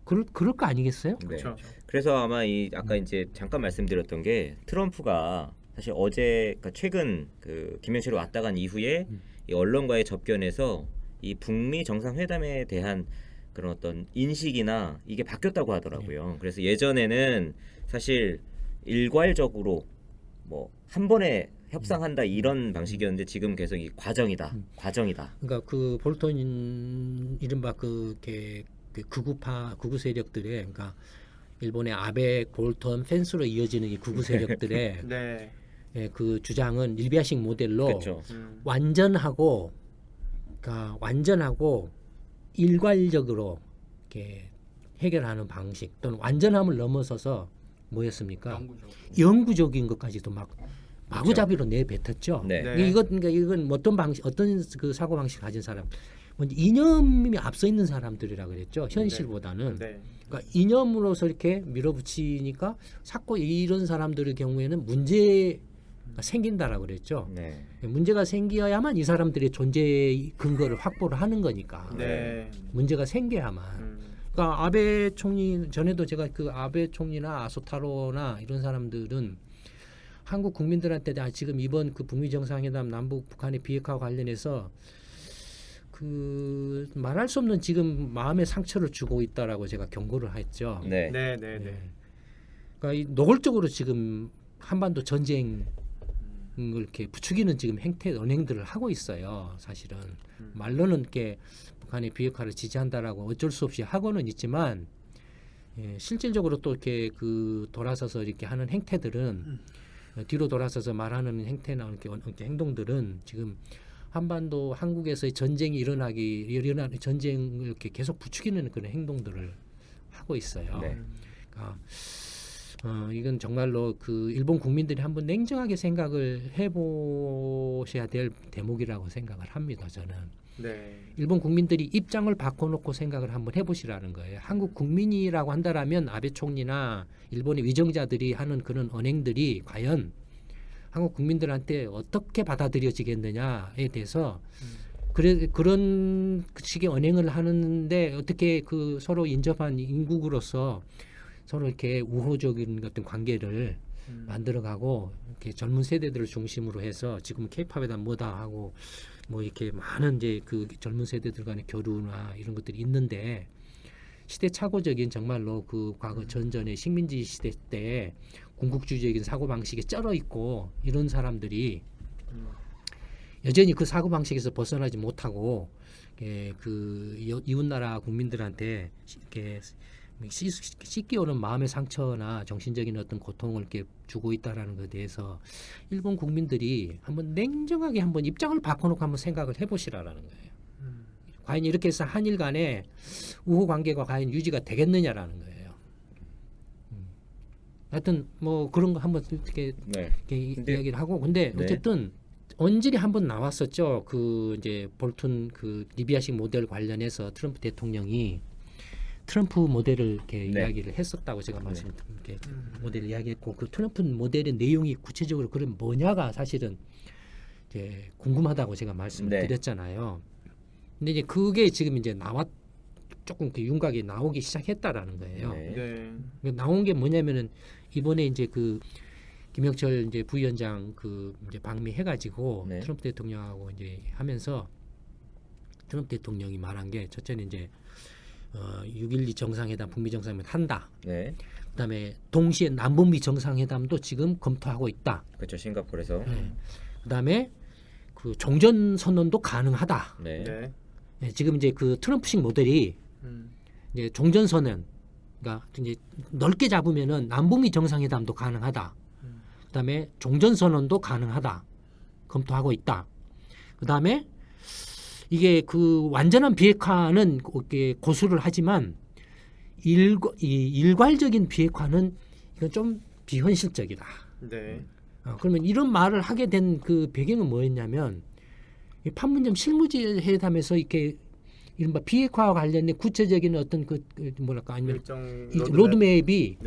Speaker 3: 그럴 거 아니겠어요?
Speaker 1: 네.
Speaker 2: 그렇죠.
Speaker 1: 그래서 아마 이 아까 이제 잠깐 말씀드렸던 게 트럼프가 사실 어제 그러니까 최근 그 김현실로 왔다 간 이후에 이 언론과의 접견에서 이 북미 정상회담에 대한 그런 어떤 인식이나 이게 바뀌었다고 하더라고요. 그래서 예전에는 사실 일괄적으로 뭐 한 번에 협상한다 이런 방식이었는데 지금 계속 이 과정이다.
Speaker 3: 그러니까 그 볼턴 이른바 그 극우 세력들의 그러니까 일본의 아베 볼턴 펜스로 이어지는 이 극우 세력들의
Speaker 2: 네.
Speaker 3: 예, 그 주장은 일비아식 모델로
Speaker 1: 그렇죠.
Speaker 3: 완전하고 그러니까 완전하고 일괄적으로 이렇게 해결하는 방식 또는 완전함을 넘어서서 뭐였습니까?
Speaker 4: 영구적으로.
Speaker 3: 영구적인 것까지도 막 마구잡이로 내뱉었죠.
Speaker 1: 네.
Speaker 2: 네.
Speaker 3: 이건 어떤 방식, 어떤 그 사고 방식 가진 사람, 먼저 이념이 앞서 있는 사람들이라 그랬죠. 현실보다는.
Speaker 2: 네.
Speaker 3: 그러니까 이념으로서 이렇게 밀어붙이니까 자꾸 이런 사람들의 경우에는 문제가 생긴다라고 그랬죠.
Speaker 1: 네.
Speaker 3: 문제가 생겨야만 이 사람들의 존재 근거를 확보를 하는 거니까.
Speaker 2: 네.
Speaker 3: 문제가 생겨야만. 그러니까 아베 총리 전에도 제가 그 아베 총리나 아소타로나 이런 사람들은 한국 국민들한테 지금 이번 그 북미 정상회담 남북 북한의 비핵화 관련해서 그 말할 수 없는 지금 마음의 상처를 주고 있다라고 제가 경고를 했죠.
Speaker 1: 네.
Speaker 2: 네. 네. 네.
Speaker 3: 그러니까 이 노골적으로 지금 한반도 전쟁 이렇게 부추기는 지금 언행들을 하고 있어요. 사실은 말로는 이렇게 북한의 비핵화를 지지한다라고 어쩔 수 없이 하고는 있지만 실질적으로 또 이렇게 그 돌아서서 이렇게 하는 행태들은 뒤로 돌아서서 말하는 행태나 이렇게 행동들은 지금 한반도 한국에서의 전쟁이 일어나는 전쟁을 이렇게 계속 부추기는 그런 행동들을 하고 있어요.
Speaker 1: 네.
Speaker 3: 그러니까 이건 정말로 그 일본 국민들이 한번 냉정하게 생각을 해보셔야 될 대목이라고 생각을 합니다. 저는
Speaker 2: 네.
Speaker 3: 일본 국민들이 입장을 바꿔놓고 생각을 한번 해보시라는 거예요. 한국 국민이라고 한다라면 아베 총리나 일본의 위정자들이 하는 그런 언행들이 과연 한국 국민들한테 어떻게 받아들여지겠느냐에 대해서 그런 식의 언행을 하는데 어떻게 그 서로 인접한 인국으로서 서로 이렇게 우호적인 어떤 관계를 만들어가고 이렇게 젊은 세대들을 중심으로 해서 지금 케이팝에다 뭐다 하고 뭐 이렇게 많은 이제 그 젊은 세대들 간의 교류나 이런 것들이 있는데 시대착오적인 정말로 그 과거 전전의 식민지 시대 때 군국주의적인 사고 방식에 쩔어 있고 이런 사람들이 여전히 그 사고 방식에서 벗어나지 못하고 그 이웃나라 국민들한테 이렇게 씻기오는 마음의 상처나 정신적인 어떤 고통을 이렇게 주고 있다라는 것에 대해서 일본 국민들이 한번 냉정하게 한번 입장을 바꿔놓고 한번 생각을 해보시라라는 거예요. 과연 이렇게 해서 한일 간의 우호 관계가 과연 유지가 되겠느냐라는 거예요. 하여튼 뭐 그런 거 한번 이렇게 이야기를 하고 근데 어쨌든 언질이 한번 나왔었죠. 그 이제 볼턴 그 리비아식 모델 관련해서 트럼프 대통령이 트럼프 모델을 이렇게 이야기를 했었다고 제가 이렇게 모델을 이야기했고 그 트럼프 모델의 내용이 구체적으로 그럼 뭐냐가 사실은 이제 궁금하다고 제가 말씀을 드렸잖아요. 근데 이제 그게 지금 이제 조금 그 윤곽이 나오기 시작했다라는 거예요.
Speaker 2: 네.
Speaker 3: 나온 게 뭐냐면은 이번에 이제 그 김영철 이제 부위원장 그 이제 방미해가지고 트럼프 대통령하고 이제 하면서 트럼프 대통령이 말한 게 첫째는 이제 6.12 정상회담, 북미 정상회담 한다. 그다음에 동시에 남북미 정상회담도 지금 검토하고 있다.
Speaker 1: 그렇죠. 싱가포르에서.
Speaker 3: 그다음에 그 종전 선언도 가능하다. 지금 이제 그 트럼프식 모델이 이제 종전 선언, 그러니까 이제 넓게 잡으면은 남북미 정상회담도 가능하다. 그다음에 종전 선언도 가능하다. 검토하고 있다. 그다음에 이게 그 완전한 비핵화는 고수를 하지만 일괄적인 비핵화는 이건 좀 비현실적이다. 그러면 이런 말을 하게 된 그 배경은 뭐였냐면 판문점 실무지 회담에서 이렇게 이른바 비핵화와 관련된 구체적인 어떤 그 뭐랄까 아니면 로드맵이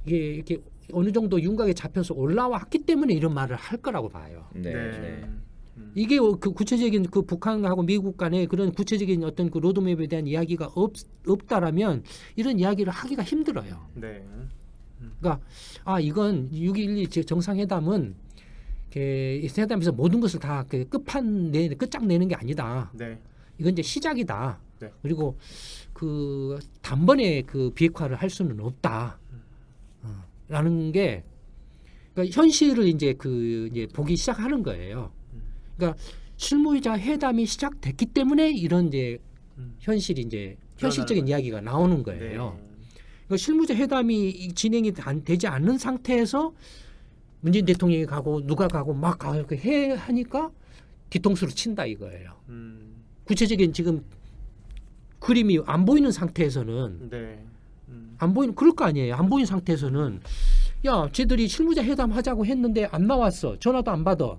Speaker 3: 이게 이렇게 어느 정도 윤곽에 잡혀서 올라왔기 때문에 이런 말을 할 거라고 봐요. 이게 그 구체적인 그 북한하고 미국 간의 그런 구체적인 어떤 그 로드맵에 대한 이야기가 없다라면 이런 이야기를 하기가 힘들어요. 그러니까 이건 6.12 정상회담은 회담에서 모든 것을 다 끝장내는 게 아니다. 이건 이제 시작이다.
Speaker 2: 네.
Speaker 3: 그리고 그 단번에 그 비핵화를 할 수는 없다. 라는 게 그러니까 현실을 이제 그 이제 보기 시작하는 거예요. 그러니까 실무자 회담이 시작됐기 때문에 이런 이제 현실이 이제 현실적인 이야기가 나오는 거예요. 그러니까 실무자 회담이 진행이 되지 않는 상태에서 문재인 대통령이 가고 누가 가고 막 이렇게 해 하니까 뒤통수를 친다 이거예요. 구체적인 지금 그림이 안 보이는 상태에서는
Speaker 2: 네.
Speaker 3: 안 보이는 그럴 거 아니에요. 안 보이는 상태에서는 야, 쟤들이 실무자 회담 하자고 했는데 안 나왔어. 전화도 안 받아.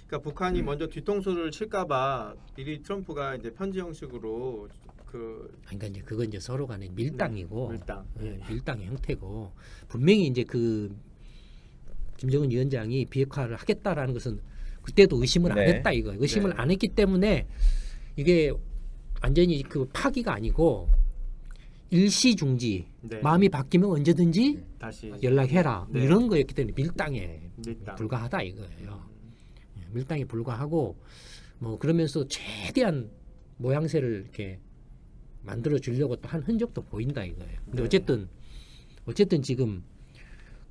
Speaker 2: 그러니까 북한이 먼저 뒤통수를 칠까봐 미리 트럼프가 이제 편지 형식으로
Speaker 3: 그러니까 이제 그건 이제 서로 간에 밀당이고
Speaker 2: 밀당.
Speaker 3: 밀당의 형태고 분명히 이제 그 김정은 위원장이 비핵화를 하겠다라는 것은 그때도 의심을 안
Speaker 1: 네.
Speaker 3: 했다 이거. 의심을
Speaker 2: 네.
Speaker 3: 안 했기 때문에 이게 완전히 그 파기가 아니고 일시중지.
Speaker 2: 네.
Speaker 3: 마음이 바뀌면 언제든지
Speaker 2: 다시
Speaker 3: 연락해라.
Speaker 2: 네.
Speaker 3: 이런 거였기 때문에 밀당에
Speaker 2: 밀당.
Speaker 3: 불과하다 이거예요. 밀당에 불과하고 뭐 그러면서 최대한 모양새를 이렇게 만들어 주려고 또 한 흔적도 보인다 이거예요. 근데
Speaker 2: 네.
Speaker 3: 어쨌든 지금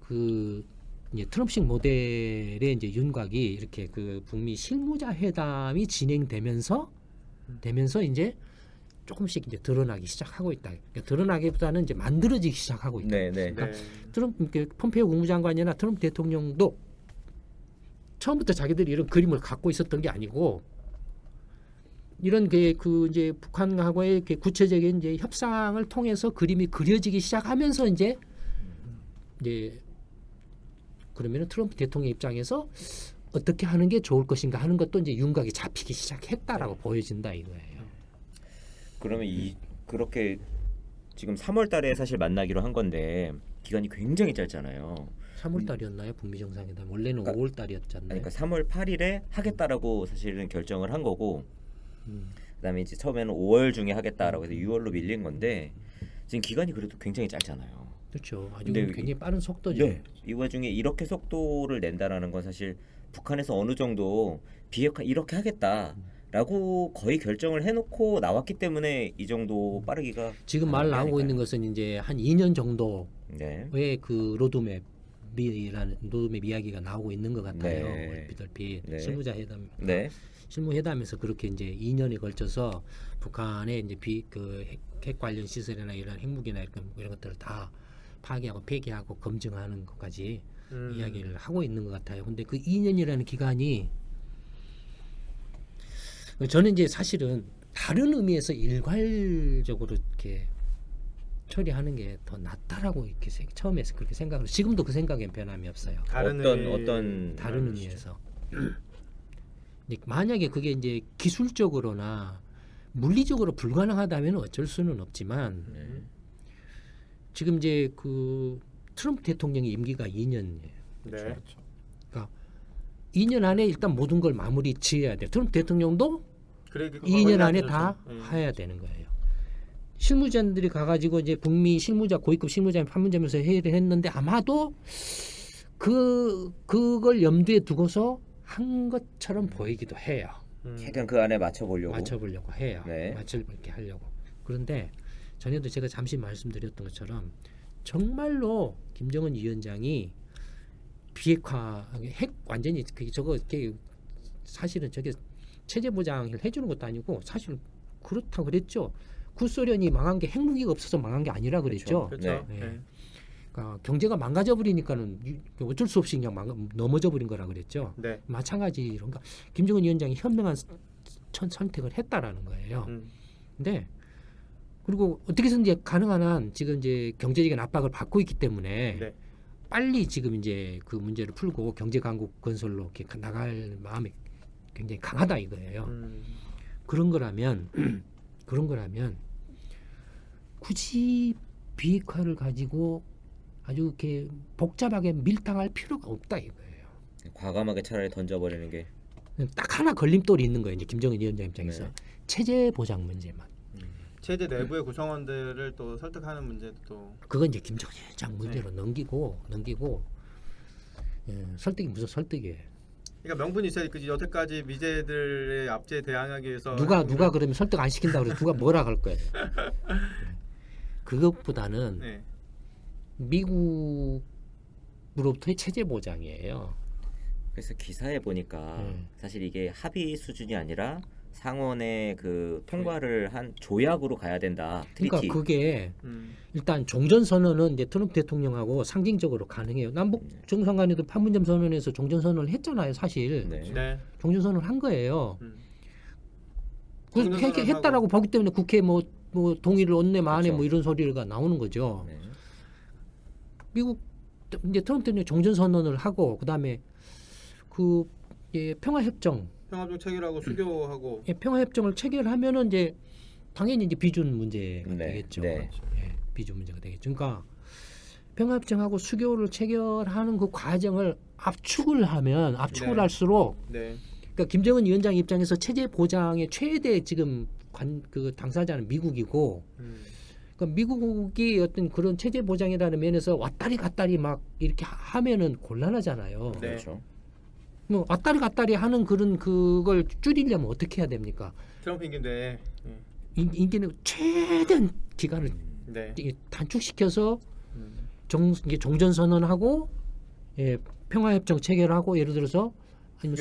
Speaker 3: 그 이제 트럼프식 모델의 이제 윤곽이 이렇게 그 북미 실무자 회담이 진행되면서 이제 조금씩 이제 드러나기 시작하고 있다. 그러니까 드러나기보다는 이제 만들어지기 시작하고 있다.
Speaker 1: 네, 네.
Speaker 2: 네.
Speaker 3: 트럼프 폼페이오 국무장관이나 트럼프 대통령도 처음부터 자기들이 이런 그림을 갖고 있었던 게 아니고 이런 그 이제 북한하고의 이렇게 구체적인 이제 협상을 통해서 그림이 그려지기 시작하면서 이제 그러면은 트럼프 대통령 입장에서 어떻게 하는 게 좋을 것인가 하는 것도 이제 윤곽이 잡히기 시작했다라고 보여진다 이거예요.
Speaker 1: 그러면 그렇게 지금 3월 달에 사실 만나기로 한 건데 기간이 굉장히 짧잖아요.
Speaker 3: 3월 달이었나요? 북미 정상회담. 원래는
Speaker 1: 그러니까-
Speaker 3: 5월 달이었잖아요.
Speaker 1: 그러니까 3월 8일에 하겠다라고 사실은 결정을 한 거고 그다음에 이제 처음에는 5월 중에 하겠다라고 해서 6월로 밀린 건데 지금 기간이 그래도 굉장히 짧잖아요.
Speaker 3: 그렇죠. 아주
Speaker 1: 근데
Speaker 3: 굉장히 빠른 속도죠.
Speaker 1: 네. 이 와중에 이렇게 속도를 낸다라는 건 사실 북한에서 어느 정도 비핵화 이렇게 하겠다라고 거의 결정을 해놓고 나왔기 때문에 이 정도 빠르기가
Speaker 3: 지금 말 나오고
Speaker 1: 아닐까요?
Speaker 3: 있는 것은 이제 한 2년 정도의
Speaker 1: 네.
Speaker 3: 그 로드맵이라는 로드맵 이야기가 나오고 있는 것 같아요.
Speaker 1: 네.
Speaker 3: 얼핏
Speaker 1: 네.
Speaker 3: 실무자 회담,
Speaker 1: 네.
Speaker 3: 실무회담에서 그렇게 이제 2년에 걸쳐서 북한의 이제 핵 관련 시설이나 이런 핵무기나 이런 것들을 다 파괴하고 폐기하고 검증하는 것까지 이야기를 하고 있는 것 같아요. 근데 그 2년이라는 기간이 저는 이제 사실은 다른 의미에서 일괄적으로 이렇게 처리하는 게 더 낫다라고 이렇게 처음에 그렇게 생각을 지금도 그 생각엔 변함이 없어요.
Speaker 1: 어떤
Speaker 3: 다른 의미에서 근데 만약에 그게 이제 기술적으로나 물리적으로 불가능하다면 어쩔 수는 없지만
Speaker 1: 네.
Speaker 3: 지금 이제 그 트럼프 대통령의 임기가 2년이에요.
Speaker 2: 네.
Speaker 3: 2년 안에 일단 모든 걸 마무리 지어야 돼요. 트럼프 대통령도
Speaker 2: 그래,
Speaker 3: 2년 안에 다
Speaker 2: 그렇죠.
Speaker 3: 해야 되는 거예요. 실무자들이 가가지고 이제 북미 실무자 고위급 실무자 판문점에서 회의를 했는데 아마도 그걸 염두에 두고서 한 것처럼 보이기도 해요.
Speaker 1: 최대한 그 안에 맞춰보려고.
Speaker 3: 맞춰보려고 해요.
Speaker 1: 네.
Speaker 3: 이렇게 하려고. 그런데 전에도 제가 잠시 말씀드렸던 것처럼 정말로 김정은 위원장이 비핵화 핵 완전히 저게 사실은 저게 체제 보장을 해주는 것도 아니고 사실 그렇다 그랬죠. 구소련이 망한 게 핵무기가 없어서 망한 게 아니라 그랬죠.
Speaker 2: 그렇죠.
Speaker 1: 네.
Speaker 2: 네.
Speaker 3: 그러니까 경제가 망가져 버리니까는 어쩔 수 없이 그냥 넘어져 버린 거라 그랬죠.
Speaker 2: 네.
Speaker 3: 마찬가지 그러니까 김정은 위원장이 현명한 선택을 했다라는 거예요. 근데 그리고 어떻게든지 가능한 한 지금 이제 경제적인 압박을 받고 있기 때문에
Speaker 2: 네.
Speaker 3: 빨리 지금 이제 그 문제를 풀고 경제 강국 건설로 이렇게 나갈 마음이 굉장히 강하다 이거예요. 그런 거라면 굳이 비핵화를 가지고 아주 이렇게 복잡하게 밀당할 필요가 없다 이거예요.
Speaker 1: 과감하게 차라리 던져버리는 게.
Speaker 3: 딱 하나 걸림돌이 있는 거예요. 이제 김정은 위원장 입장에서
Speaker 1: 네.
Speaker 3: 체제 보장 문제만.
Speaker 2: 체제 내부의 구성원들을 또 설득하는 문제도 또
Speaker 3: 그건 이제 김정은 위원장 문제로 넘기고 설득이 무슨 설득이에요.
Speaker 2: 그러니까 명분이 있어야 그 여태까지 미제들의 압제에 대항하기 위해서
Speaker 3: 누가 그러면 설득 안 시킨다 그래서 누가 뭐라 할 거예요. 그것보다는
Speaker 2: 네.
Speaker 3: 미국으로부터의 체제 보장이에요.
Speaker 1: 그래서 기사에 보니까 사실 이게 합의 수준이 아니라 상원의 그 통과를 한 조약으로 가야 된다. 트리티.
Speaker 3: 그러니까 그게 일단 종전 선언은 이제 트럼프 대통령하고 상징적으로 가능해요. 남북 정상간에도 판문점 선언에서 종전 선언을 했잖아요, 사실.
Speaker 1: 네.
Speaker 2: 네.
Speaker 3: 종전 선언을 한 거예요. 그
Speaker 2: 종전 선언하고.
Speaker 3: 했다라고 보기 때문에 국회 뭐 동의를 얻네 마네
Speaker 1: 그렇죠.
Speaker 3: 뭐 이런 소리가 나오는 거죠.
Speaker 1: 네.
Speaker 3: 미국 이제 트럼프 대통령이 종전 선언을 하고 그다음에 그 평화 협정
Speaker 2: 평화적 체결하고 수교하고
Speaker 3: 평화 협정을 체결하면은 이제 당연히 이제 비준 문제가
Speaker 1: 네,
Speaker 3: 되겠죠.
Speaker 1: 네.
Speaker 3: 비준 문제가 되겠죠. 그러니까 평화 협정하고 수교를 체결하는 그 과정을 압축을
Speaker 2: 네.
Speaker 3: 할수록
Speaker 2: 네.
Speaker 3: 그러니까 김정은 위원장 입장에서 체제 보장의 최대 지금 그 당사자는 미국이고 그러니까 미국이 어떤 그런 체제 보장이라는 면에서 왔다리 갔다리 막 이렇게 하면은 곤란하잖아요.
Speaker 2: 네.
Speaker 1: 그렇죠.
Speaker 3: 뭐 왔다리 갔다리 하는 그걸 줄이려면 어떻게 해야 됩니까?
Speaker 2: 트럼프 임기인데
Speaker 3: 임기는 최대한 기간을
Speaker 2: 네.
Speaker 3: 단축시켜서 이게 종전 선언하고 평화 협정 체결하고 예를 들어서 아니면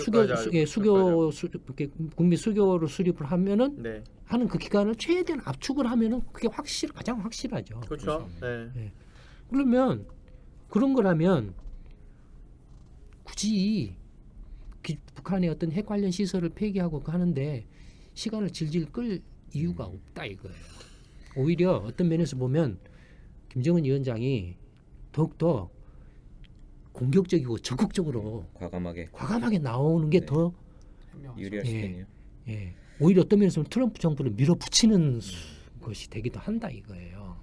Speaker 3: 이렇게 국미 수교를 수립을 하면은
Speaker 2: 네.
Speaker 3: 하는 그 기간을 최대한 압축을 하면은 그게 가장 확실하죠.
Speaker 2: 그렇죠. 네.
Speaker 3: 그러면 그런 거라면 굳이 북한의 어떤 핵 관련 시설을 폐기하고 하는데 시간을 질질 끌 이유가 없다 이거예요. 오히려 어떤 면에서 보면 김정은 위원장이 더욱더 공격적이고 적극적으로 과감하게 나오는 게 더
Speaker 1: 유리하시겠네요.
Speaker 3: 오히려 어떤 면에서 트럼프 정부를 밀어붙이는 것이 되기도 한다 이거예요.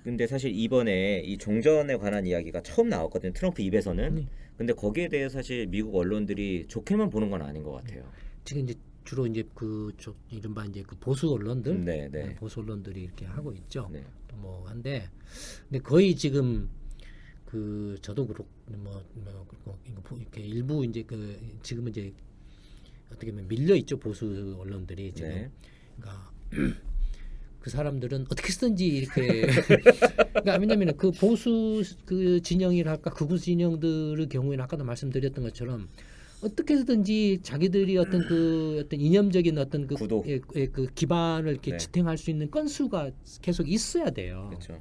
Speaker 1: 근데 사실 이번에 이 종전에 관한 이야기가 처음 나왔거든요. 트럼프 입에서는. 근데 거기에 대해 사실 미국 언론들이 좋게만 보는 건 아닌 것 같아요.
Speaker 3: 지금 이제 주로 이제 이른바 이제 그 보수 언론들,
Speaker 1: 네, 네.
Speaker 3: 보수 언론들이 이렇게 하고 있죠.
Speaker 1: 네.
Speaker 3: 뭐 한데, 근데 거의 지금 그 저도 그렇고 이렇게 일부 이제 그 지금 이제 어떻게 보면 밀려 있죠 보수 언론들이 지금.
Speaker 1: 네.
Speaker 3: 그러니까 그 사람들은 어떻게 쓰든지 이렇게 그러니까 왜냐하면 그 보수 그 진영이랄까 극우 진영들의 경우에는 아까도 말씀드렸던 것처럼 어떻게 해서든지 자기들이 어떤 이념적인 어떤 그
Speaker 1: 구도.
Speaker 3: 그 기반을 이렇게
Speaker 1: 네.
Speaker 3: 지탱할 수 있는 건수가 계속 있어야 돼요.
Speaker 1: 그렇죠.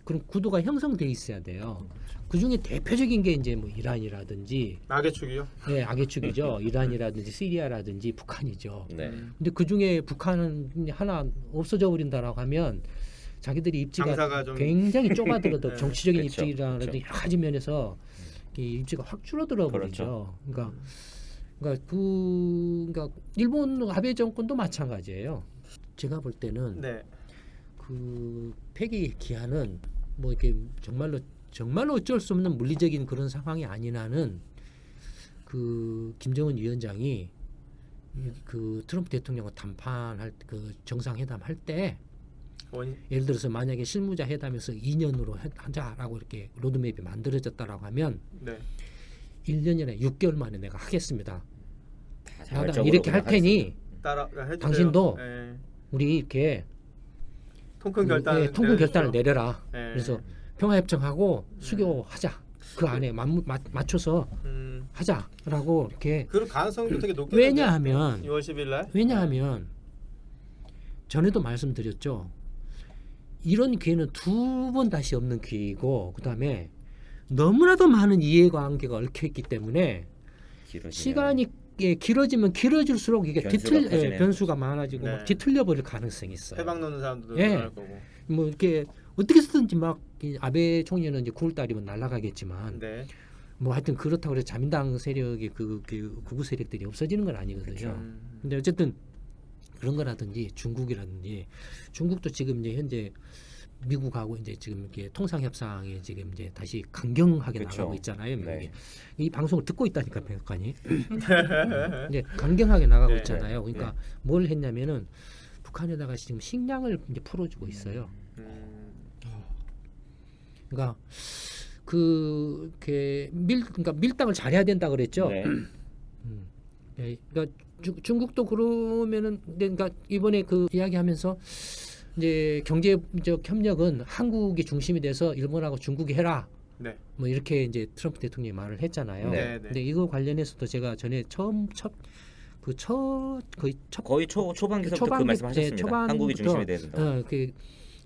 Speaker 3: 그런 구도가 형성돼 있어야 돼요. 그 중에 대표적인 게 이제 뭐 이란이라든지,
Speaker 2: 악의 축이요.
Speaker 3: 악의 축이죠. 이란이라든지 시리아라든지 북한이죠.
Speaker 1: 네.
Speaker 3: 근데 그 중에 북한은 하나 없어져 버린다라고 하면 자기들이 입지가
Speaker 2: 장사가 좀
Speaker 3: 굉장히 좁아들어도
Speaker 2: 네.
Speaker 3: 정치적인
Speaker 1: 그렇죠.
Speaker 3: 입지라든지
Speaker 1: 그렇죠.
Speaker 3: 여러 가지 면에서 입지가 확 줄어들어 버리죠. 그러니까 일본 아베 정권도 마찬가지예요. 제가 볼 때는
Speaker 2: 네.
Speaker 3: 그 폐기 기한은 뭐 이렇게 정말로 어쩔 수 없는 물리적인 그런 상황이 아닌 한은 그 김정은 위원장이 그 트럼프 대통령과 담판할 그 정상회담 할 때 예를 들어서 만약에 실무자 회담에서 2년으로 하자라고 이렇게 로드맵이 만들어졌다라고 하면
Speaker 2: 네.
Speaker 3: 1년이나 6개월 만에 내가 하겠습니다.
Speaker 1: 다
Speaker 3: 나는
Speaker 1: 자발적으로
Speaker 3: 이렇게 할
Speaker 1: 그냥
Speaker 3: 테니
Speaker 2: 따라 해주세요.
Speaker 3: 당신도
Speaker 2: 네.
Speaker 3: 우리 이렇게
Speaker 2: 통큰 결단
Speaker 3: 통큰 결단을 내려라.
Speaker 2: 네.
Speaker 3: 그래서 평화협정하고 수교하자. 그 안에 맞춰서 하자라고 이렇게.
Speaker 2: 그럴 가능성도 되게 높겠는데.
Speaker 3: 왜냐하면
Speaker 2: 2월 10일 날.
Speaker 3: 왜냐하면 전에도 말씀드렸죠. 이런 기회는 두 번 다시 없는 기회이고 그다음에 너무나도 많은 이해관계가 얽혀있기 때문에
Speaker 1: 길어지면.
Speaker 3: 시간이 길어지면 길어질수록 이게
Speaker 1: 변수가 커지네요.
Speaker 3: 변수가 많아지고
Speaker 2: 네.
Speaker 3: 막 뒤틀려 버릴 가능성이 있어요.
Speaker 2: 해방 넣는 사람들도
Speaker 3: 예.
Speaker 2: 많을 거고.
Speaker 3: 뭐 이렇게 어떻게 쓰든지 막 아베 총리는 이제 9월 달이면 날아가겠지만
Speaker 2: 네.
Speaker 3: 뭐 하여튼 그렇다고 해서 자민당 세력이 그 극우 세력들이 없어지는 건 아니거든요.
Speaker 1: 그렇죠.
Speaker 3: 근데 어쨌든 그런 거라든지 중국이라든지 중국도 지금 이제 현재 미국하고 이제 지금 이렇게 통상 협상에 지금 이제 다시 강경하게
Speaker 1: 그렇죠.
Speaker 3: 나가고 있잖아요. 미국이.
Speaker 1: 네.
Speaker 3: 이 방송을 듣고 있다니까 백악관이 이제 강경하게 나가고
Speaker 2: 네.
Speaker 3: 있잖아요. 그러니까 뭘 했냐면은 북한에다가 지금 식량을 이제 풀어주고 있어요. 그러니까 그러니까 밀당을 잘해야 된다 그랬죠.
Speaker 1: 네.
Speaker 3: 예, 그러니까 중국도 그러면은 그러니까 이번에 그 이야기하면서 이제 경제적 협력은 한국이 중심이 돼서 일본하고 중국이 해라.
Speaker 2: 네.
Speaker 3: 뭐 이렇게 이제 트럼프 대통령이 말을 했잖아요.
Speaker 2: 네.
Speaker 3: 근데 이거 관련해서도 제가 전에
Speaker 1: 거의 초반기서부터 그 말씀하셨습니다. 한국이 중심이 돼야 된다.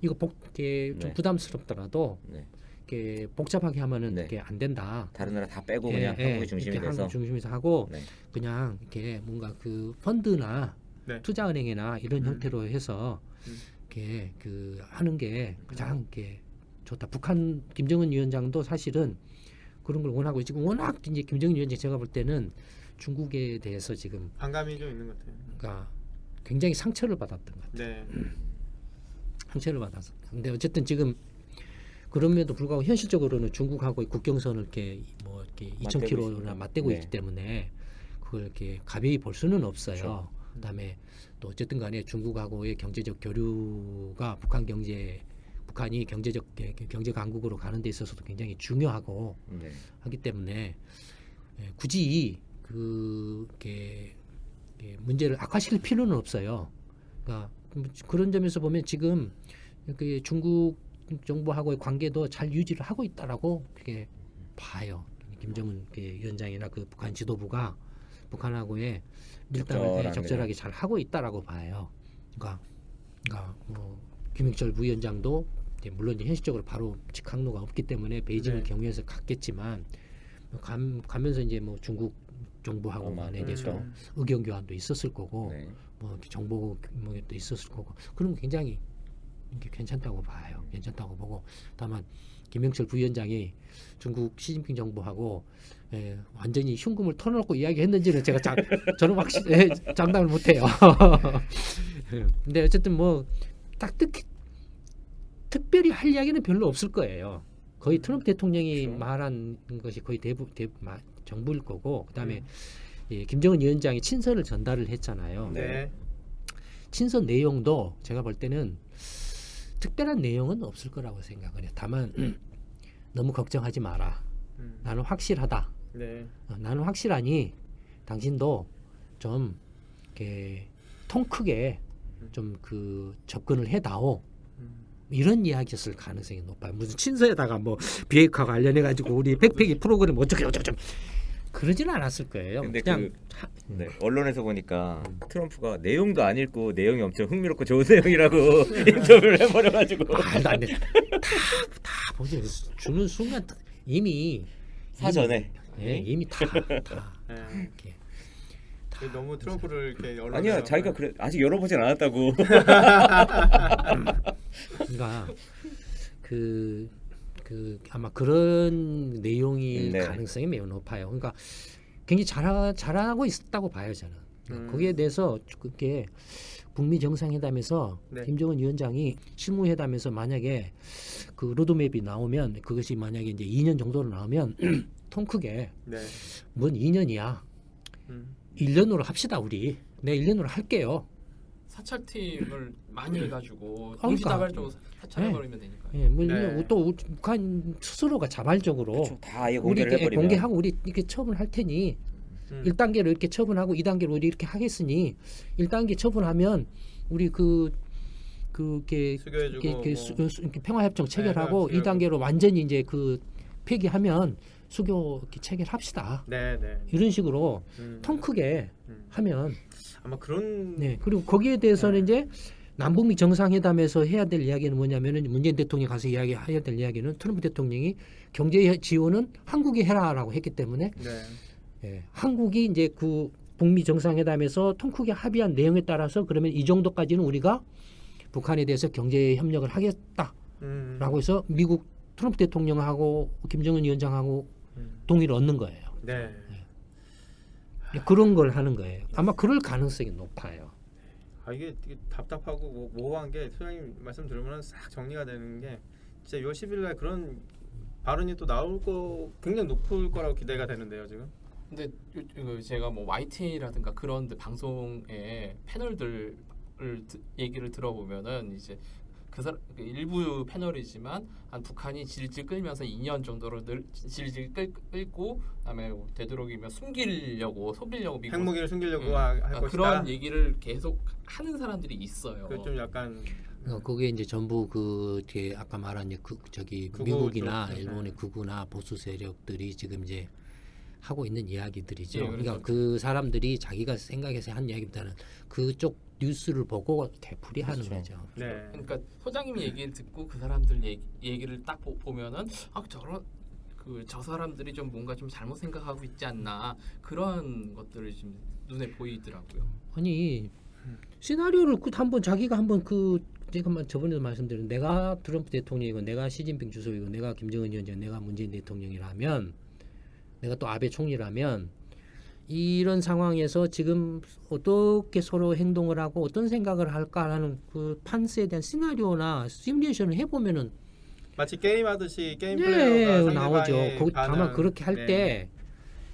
Speaker 3: 이거 좀
Speaker 1: 네.
Speaker 3: 부담스럽더라도
Speaker 1: 네.
Speaker 3: 이렇게 복잡하게 하면은
Speaker 1: 네.
Speaker 3: 이렇게 안 된다.
Speaker 1: 다른 나라 다 빼고 그냥 한국이 중심이
Speaker 3: 이렇게
Speaker 1: 돼서
Speaker 3: 한국 중심에서 하고
Speaker 1: 네.
Speaker 3: 그냥 이렇게 뭔가 그 펀드나
Speaker 2: 네.
Speaker 3: 투자은행이나 이런 형태로 해서
Speaker 2: 음.
Speaker 3: 이렇게 그 하는 게 가장 이렇게 좋다. 북한 김정은 위원장도 사실은 그런 걸 원하고 지금 워낙 이제 김정은 위원장 제가 볼 때는 중국에 대해서 지금
Speaker 2: 반감이 좀 있는 것 같아요.
Speaker 3: 그러니까 굉장히 상처를 받았던 것 같아요.
Speaker 2: 네.
Speaker 3: 상처를 받아서. 근데 어쨌든 지금 그럼에도 불구하고 현실적으로는 중국하고 국경선을 이렇게 뭐 이렇게 2,000km나 맞대고
Speaker 1: 네.
Speaker 3: 있기 때문에 그걸 이렇게 가벼이 볼 수는 없어요.
Speaker 1: 그렇죠.
Speaker 3: 그다음에 또 어쨌든 간에 중국하고의 경제적 교류가 북한이 경제 강국으로 가는 데 있어서도 굉장히 중요하고
Speaker 1: 네.
Speaker 3: 하기 때문에 굳이 문제를 악화시킬 필요는 없어요. 그러니까 그런 점에서 보면 지금 그 중국 정부하고의 관계도 잘 유지를 하고 있다라고 그렇게 봐요. 김정은 위원장이나 그 북한 지도부가 북한하고의 밀당을 적절하게 잘 하고 있다라고 봐요. 그러니까 뭐 김영철 부위원장도 물론 이제 현실적으로 바로 직항로가 없기 때문에 베이징을
Speaker 2: 네.
Speaker 3: 경유해서 갔겠지만 가면서 이제 뭐 중국 정부하고 만약에 또 의견 교환도 있었을 거고
Speaker 1: 네.
Speaker 3: 뭐 정보 뭐도 있었을 거고 그런 거 굉장히 괜찮다고 봐요. 괜찮다고 보고 다만 김영철 부위원장이 중국 시진핑 정부하고 완전히 흉금을 털어놓고 이야기했는지는 제가 저는 확실히 장담을 못해요. 근데 어쨌든 뭐 딱 특별히 할 이야기는 별로 없을 거예요. 거의 트럼프 대통령이
Speaker 2: 그렇죠.
Speaker 3: 말한 것이 거의 정부일 거고 그다음에 김정은 위원장이 친서를 전달을 했잖아요.
Speaker 2: 네.
Speaker 3: 친서 내용도 제가 볼 때는 특별한 내용은 없을 거라고 생각을 해요. 다만 너무 걱정하지 마라. 나는 확실하다.
Speaker 2: 네.
Speaker 3: 나는 확실하니 당신도 좀 이렇게 통 크게 좀 그 접근을 해다오. 이런 이야기였을 가능성이 높아요. 무슨 친서에다가 뭐 비핵화 관련해 가지고 우리 백팩이 프로그램 어쩌고 좀 그러지는 않았을 거예요.
Speaker 1: 근데
Speaker 3: 그냥
Speaker 1: 네, 언론에서 보니까 트럼프가 내용도 안 읽고 내용이 엄청 흥미롭고 좋은 내용이라고 인터뷰를 해버려가지고
Speaker 3: 말도 안 돼. 다 보지 주는 순간 이미
Speaker 1: 사전에
Speaker 3: 이미 다
Speaker 2: 네.
Speaker 3: 이렇게
Speaker 2: 너무 트럼프를 이렇게 언론에서
Speaker 1: 아니야 자기가 그래 아직 열어보진 않았다고.
Speaker 3: 그러니까 그 아마 그런 내용일
Speaker 1: 네.
Speaker 3: 가능성이 매우 높아요. 그러니까 굉장히 잘하고 있었다고 봐요 저는. 거기에 대해서 그게 북미 정상회담에서
Speaker 2: 네.
Speaker 3: 김정은 위원장이 실무회담에서 만약에 그 로드맵이 나오면 그것이 만약에 이제 2년 정도로 나오면 통 크게
Speaker 2: 네.
Speaker 3: 뭔 2년이야. 1년으로 합시다 우리. 내가 1년으로 할게요.
Speaker 4: 사찰팀을 많이 해가지고
Speaker 3: 그러니까.
Speaker 4: 동시다발적으로 사찰해버리면 되니까.
Speaker 3: 예, 뭐
Speaker 2: 네.
Speaker 3: 또 북한 스스로가 자발적으로
Speaker 1: 그렇죠. 다 아예
Speaker 3: 우리
Speaker 1: 공개를
Speaker 3: 이렇게
Speaker 1: 해버리면
Speaker 3: 공개하고 우리 이렇게 처분할 테니 1단계로 이렇게 처분하고 2단계로 우리 이렇게 하겠으니 1단계 처분하면 우리 이렇게
Speaker 2: 수교해주고
Speaker 3: 이렇게 평화협정 체결하고
Speaker 2: 네,
Speaker 3: 2단계로 완전히 이제 그 폐기하면 수교 이렇게 체결합시다.
Speaker 2: 네, 네.
Speaker 3: 이런 식으로 통 크게 하면
Speaker 2: 아마 그런
Speaker 3: 네 그리고 거기에 대해서는 이제 남북미 정상회담에서 해야 될 이야기는 뭐냐면은 문재인 대통령이 가서 해야 될 이야기는 트럼프 대통령이 경제 지원은 한국이 해라라고 했기 때문에
Speaker 2: 네.
Speaker 3: 한국이 이제 그 북미 정상회담에서 통 크게 합의한 내용에 따라서 그러면 이 정도까지는 우리가 북한에 대해서 경제 협력을 하겠다라고 해서 미국 트럼프 대통령하고 김정은 위원장하고 동의를 얻는 거예요.
Speaker 2: 네.
Speaker 3: 그런 걸 하는 거예요. 아마 그럴 가능성이 높아요.
Speaker 2: 이게 답답하고 모호한 게 소장님 말씀 들으면 싹 정리가 되는 게 진짜 6월 10일 날 그런 발언이 또 나올 거 굉장히 높을 거라고 기대가 되는데요 지금.
Speaker 4: 근데 제가 뭐 YTN이라든가 그런 방송의 패널들 얘기를 들어보면은 이제 그 일부 패널이지만 한 북한이 질질 끌면서 2년 정도로 질질 끌고 그다음에 되도록이면 숨기려고 속이려고 미국
Speaker 2: 핵무기를 숨기려고 할 것이다.
Speaker 4: 그런 얘기를 계속 하는 사람들이 있어요.
Speaker 2: 그 좀 약간
Speaker 3: 그게 이제 전부 그 뒤에 아까 말한 저기
Speaker 2: 극우
Speaker 3: 미국이나
Speaker 2: 쪽,
Speaker 3: 일본의 극우나 보수 세력들이 지금 이제 하고 있는 이야기들이죠.
Speaker 4: 네,
Speaker 3: 그러니까
Speaker 4: 그렇죠.
Speaker 3: 그 사람들이 자기가 생각해서 한 이야기보다는 그쪽 뉴스를 보고 되풀이하는
Speaker 1: 그렇죠.
Speaker 3: 거죠.
Speaker 2: 네.
Speaker 4: 그러니까 소장님 얘기를 듣고 그 사람들 얘기를 딱 보면은 저 사람들이 좀 뭔가 좀 잘못 생각하고 있지 않나 그런 것들이 좀 눈에 보이더라고요.
Speaker 3: 아니 시나리오를 한번 자기가 한번 제가 저번에도 말씀드린 내가 트럼프 대통령이고 내가 시진핑 주석이고 내가 김정은 위원장 내가 문재인 대통령이라면 내가 또 아베 총리라면 이런 상황에서 지금 어떻게 서로 행동을 하고 어떤 생각을 할까라는 그 판스에 대한 시나리오나 시뮬레이션을 해보면은
Speaker 2: 마치 게임하듯이 게임
Speaker 3: 네,
Speaker 2: 플레이어가
Speaker 3: 나오죠.
Speaker 2: 상대방의
Speaker 3: 다만 그렇게 할
Speaker 2: 네.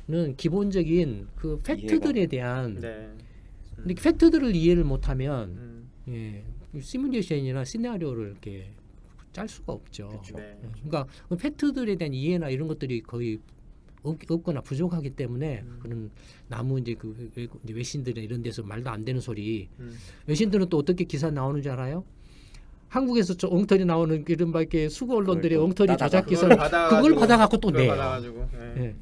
Speaker 3: 때는 기본적인 그 팩트들에 대한
Speaker 2: 네.
Speaker 3: 근데 팩트들을 이해를 못하면
Speaker 2: 음.
Speaker 3: 시뮬레이션이나 시나리오를 이렇게 짤 수가 없죠.
Speaker 1: 그렇죠.
Speaker 2: 네.
Speaker 3: 그러니까 그 팩트들에 대한 이해나 이런 것들이 거의 없거나 부족하기 때문에 그런 이제 이제 외신들이나 이런 데서 말도 안 되는 소리. 외신들은 또 어떻게 기사 나오는 줄 알아요? 한국에서 저 엉터리 나오는 이른바 이렇게 수구 언론들의
Speaker 1: 그걸 또
Speaker 3: 엉터리
Speaker 1: 따다가
Speaker 3: 조작 기사를 그걸 받아갖고 또
Speaker 2: 그걸
Speaker 3: 내요.
Speaker 2: 받아가지고, 네.
Speaker 3: 예.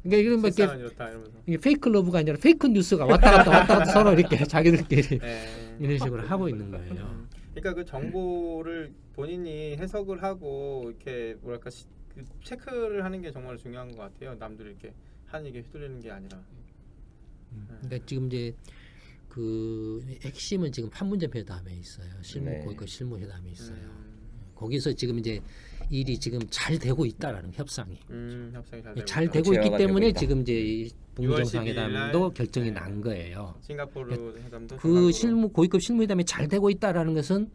Speaker 3: 그러니까 이른바 이렇게
Speaker 2: 실상은 이렇다 이러면서.
Speaker 3: 이게 페이크 러브가 아니라 페이크 뉴스가 왔다 갔다 서로 이렇게 자기들끼리
Speaker 2: 네.
Speaker 3: 이런 식으로 하고 있는 거예요.
Speaker 2: 그러니까 그 정보를 본인이 해석을 하고 이렇게 뭐랄까 그 체크를 하는 게 정말 중요한 것 같아요. 남들이 이렇게 하는 얘기 휘둘리는 게 아니라.
Speaker 3: 그러니까 지금 이제 그 핵심은 지금 판문점 회담에 있어요.
Speaker 1: 네.
Speaker 3: 그 실무 회담에 있어요. 거기서 지금 이제 일이 지금 잘 되고 있다라는 협상이
Speaker 2: 협상이 잘 되고
Speaker 3: 잘
Speaker 2: 있다.
Speaker 3: 되고 있기
Speaker 1: 제어가
Speaker 3: 때문에
Speaker 1: 되고 있다.
Speaker 3: 지금 이제 이 북미
Speaker 2: 6월
Speaker 3: 정상회담도
Speaker 2: 12일
Speaker 3: 결정이
Speaker 2: 날,
Speaker 3: 난 거예요.
Speaker 2: 싱가포르 회담도
Speaker 3: 그
Speaker 2: 정상으로
Speaker 3: 고위급 실무회담이 잘 되고 있다라는 것은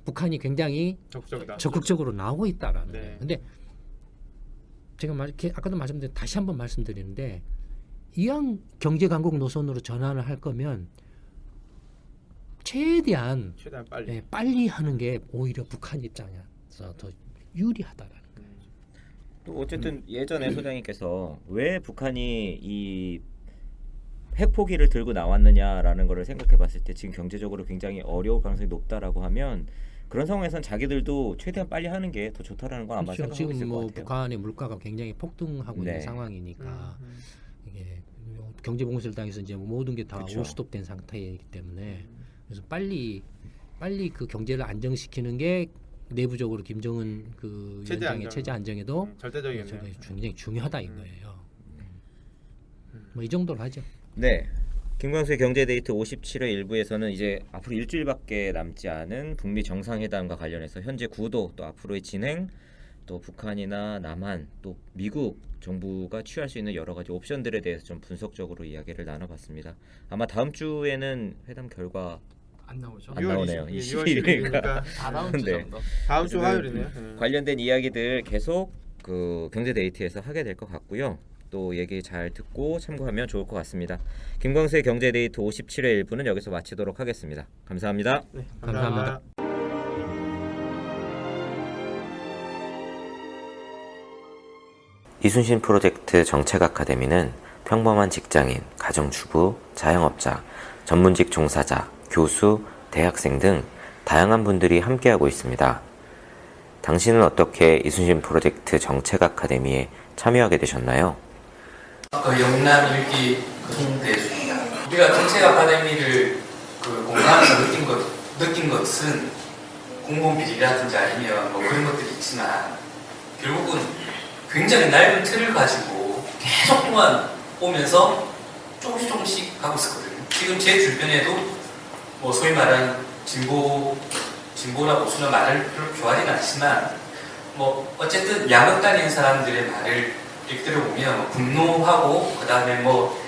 Speaker 3: 북한이 굉장히
Speaker 2: 적극적이다.
Speaker 3: 적극적으로 나오고 있다라는
Speaker 2: 네.
Speaker 3: 거예요. 근데 제가 아까도 말씀드린 다시 한번 말씀드리는데 이왕 경제 강국 노선으로 전환을 할 거면 최대한
Speaker 2: 빨리.
Speaker 3: 빨리 하는 게 오히려 북한 입장에서 더 유리하다라는 거예요.
Speaker 1: 또 어쨌든 예전에 소장님께서 왜 북한이 이 핵포기를 들고 나왔느냐라는 거를 생각해봤을 때 지금 경제적으로 굉장히 어려울 가능성이 높다라고 하면 그런 상황에선 자기들도 최대한 빨리 하는 게 더 좋다라는 건 아마
Speaker 3: 그렇죠.
Speaker 1: 생각하고
Speaker 3: 지금
Speaker 1: 있을 것
Speaker 3: 뭐
Speaker 1: 같아요.
Speaker 3: 북한의 물가가 굉장히 폭등하고
Speaker 1: 네.
Speaker 3: 있는 상황이니까
Speaker 2: 음.
Speaker 3: 이게 경제 봉쇄를 당해서 이제 모든 게 다
Speaker 1: 그렇죠.
Speaker 3: 올스톱된 상태이기 때문에 그래서 빨리 그 경제를 안정시키는 게 내부적으로 김정은 그
Speaker 2: 체제
Speaker 3: 위원장의
Speaker 2: 안정.
Speaker 3: 체제 안정에도
Speaker 2: 절대적이겠네요.
Speaker 3: 굉장히 중요하다 이거예요. 뭐 이 정도로 하죠.
Speaker 1: 네. 김광수의 경제데이트 57회 일부에서는 이제 앞으로 일주일밖에 남지 않은 북미 정상회담과 관련해서 현재 구도 또 앞으로의 진행 또 북한이나 남한 또 미국 정부가 취할 수 있는 여러 가지 옵션들에 대해서 좀 분석적으로 이야기를 나눠봤습니다. 아마 다음 주에는 회담 결과
Speaker 4: 안 나오죠.
Speaker 1: 안 나오네요.
Speaker 2: 6월
Speaker 1: 21일이니까.
Speaker 2: 21일이니까
Speaker 4: 다음 주
Speaker 1: 네.
Speaker 4: 정도.
Speaker 2: 다음 주
Speaker 1: 어쨌든
Speaker 2: 화요일이네요.
Speaker 1: 관련된 이야기들 계속 그 경제데이트에서 하게 될 것 같고요. 또 얘기 잘 듣고 참고하면 좋을 것 같습니다. 김광수의 경제데이트 57회 1부는 여기서 마치도록 하겠습니다. 감사합니다.
Speaker 2: 네,
Speaker 3: 감사합니다.
Speaker 5: 이순신 프로젝트 정책 아카데미는 평범한 직장인, 가정주부, 자영업자, 전문직 종사자, 교수, 대학생 등 다양한 분들이 함께하고 있습니다. 당신은 어떻게 이순신 프로젝트 정책 아카데미에 참여하게 되셨나요?
Speaker 6: 그 영남 일기 그 홍대중이야. 우리가 정책 아카데미를 그 공부하면서 느낀 것은 공무원 비리라든지 아니면 뭐 그런 것들이 있지만 결국은 굉장히 넓은 틀을 가지고 계속 동안 오면서 조금씩 가고 있었거든요. 지금 제 주변에도 뭐 소위 말하는 진보나 보수나 말을 별로 좋아하지는 않지만 뭐 어쨌든 양극 다닌 사람들의 말을 이렇게 들어보면 뭐 분노하고 그 다음에 뭐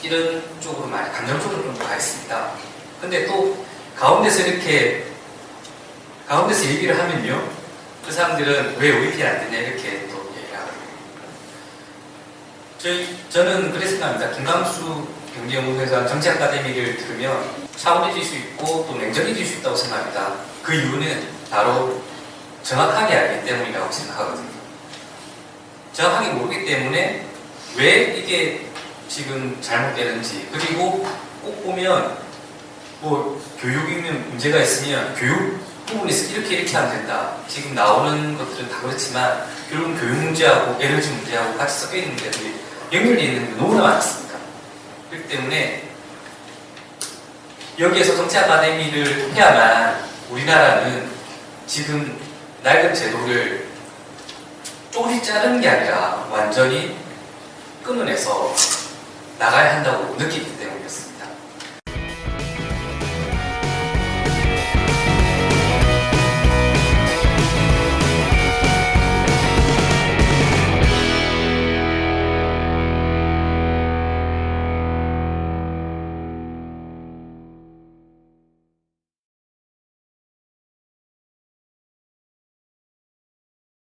Speaker 6: 이런 쪽으로 많이 감정적으로 좀 가 있습니다. 근데 또 가운데서 얘기를 하면요, 그 사람들은 왜 OEP가 안 되냐 이렇게 또 얘기를 하거든요. 저는 그렇게 생각합니다. 김광수 경제연구소에서 정책 아카데미를 들으면 차분해질 수 있고 또 냉정해질 수 있다고 생각합니다. 그 이유는 바로 정확하게 알기 때문이라고 생각하거든요. 정확하게 모르기 때문에 왜 이게 지금 잘못되는지, 그리고 꼭 보면 뭐 교육이면 문제가 있으면 교육 부분에서 이렇게 하면 된다. 지금 나오는 것들은 다 그렇지만 결국은 교육 문제하고 에너지 문제하고 같이 섞여 있는 데들이 연결되어 있는 게 너무나 많습니다. 그렇기 때문에 여기에서 정치 아카데미를 해야만 우리나라는 지금 낡은 제도를 쪼리 자르는 게 아니라 완전히 끊어내서 나가야 한다고 느끼기 때문에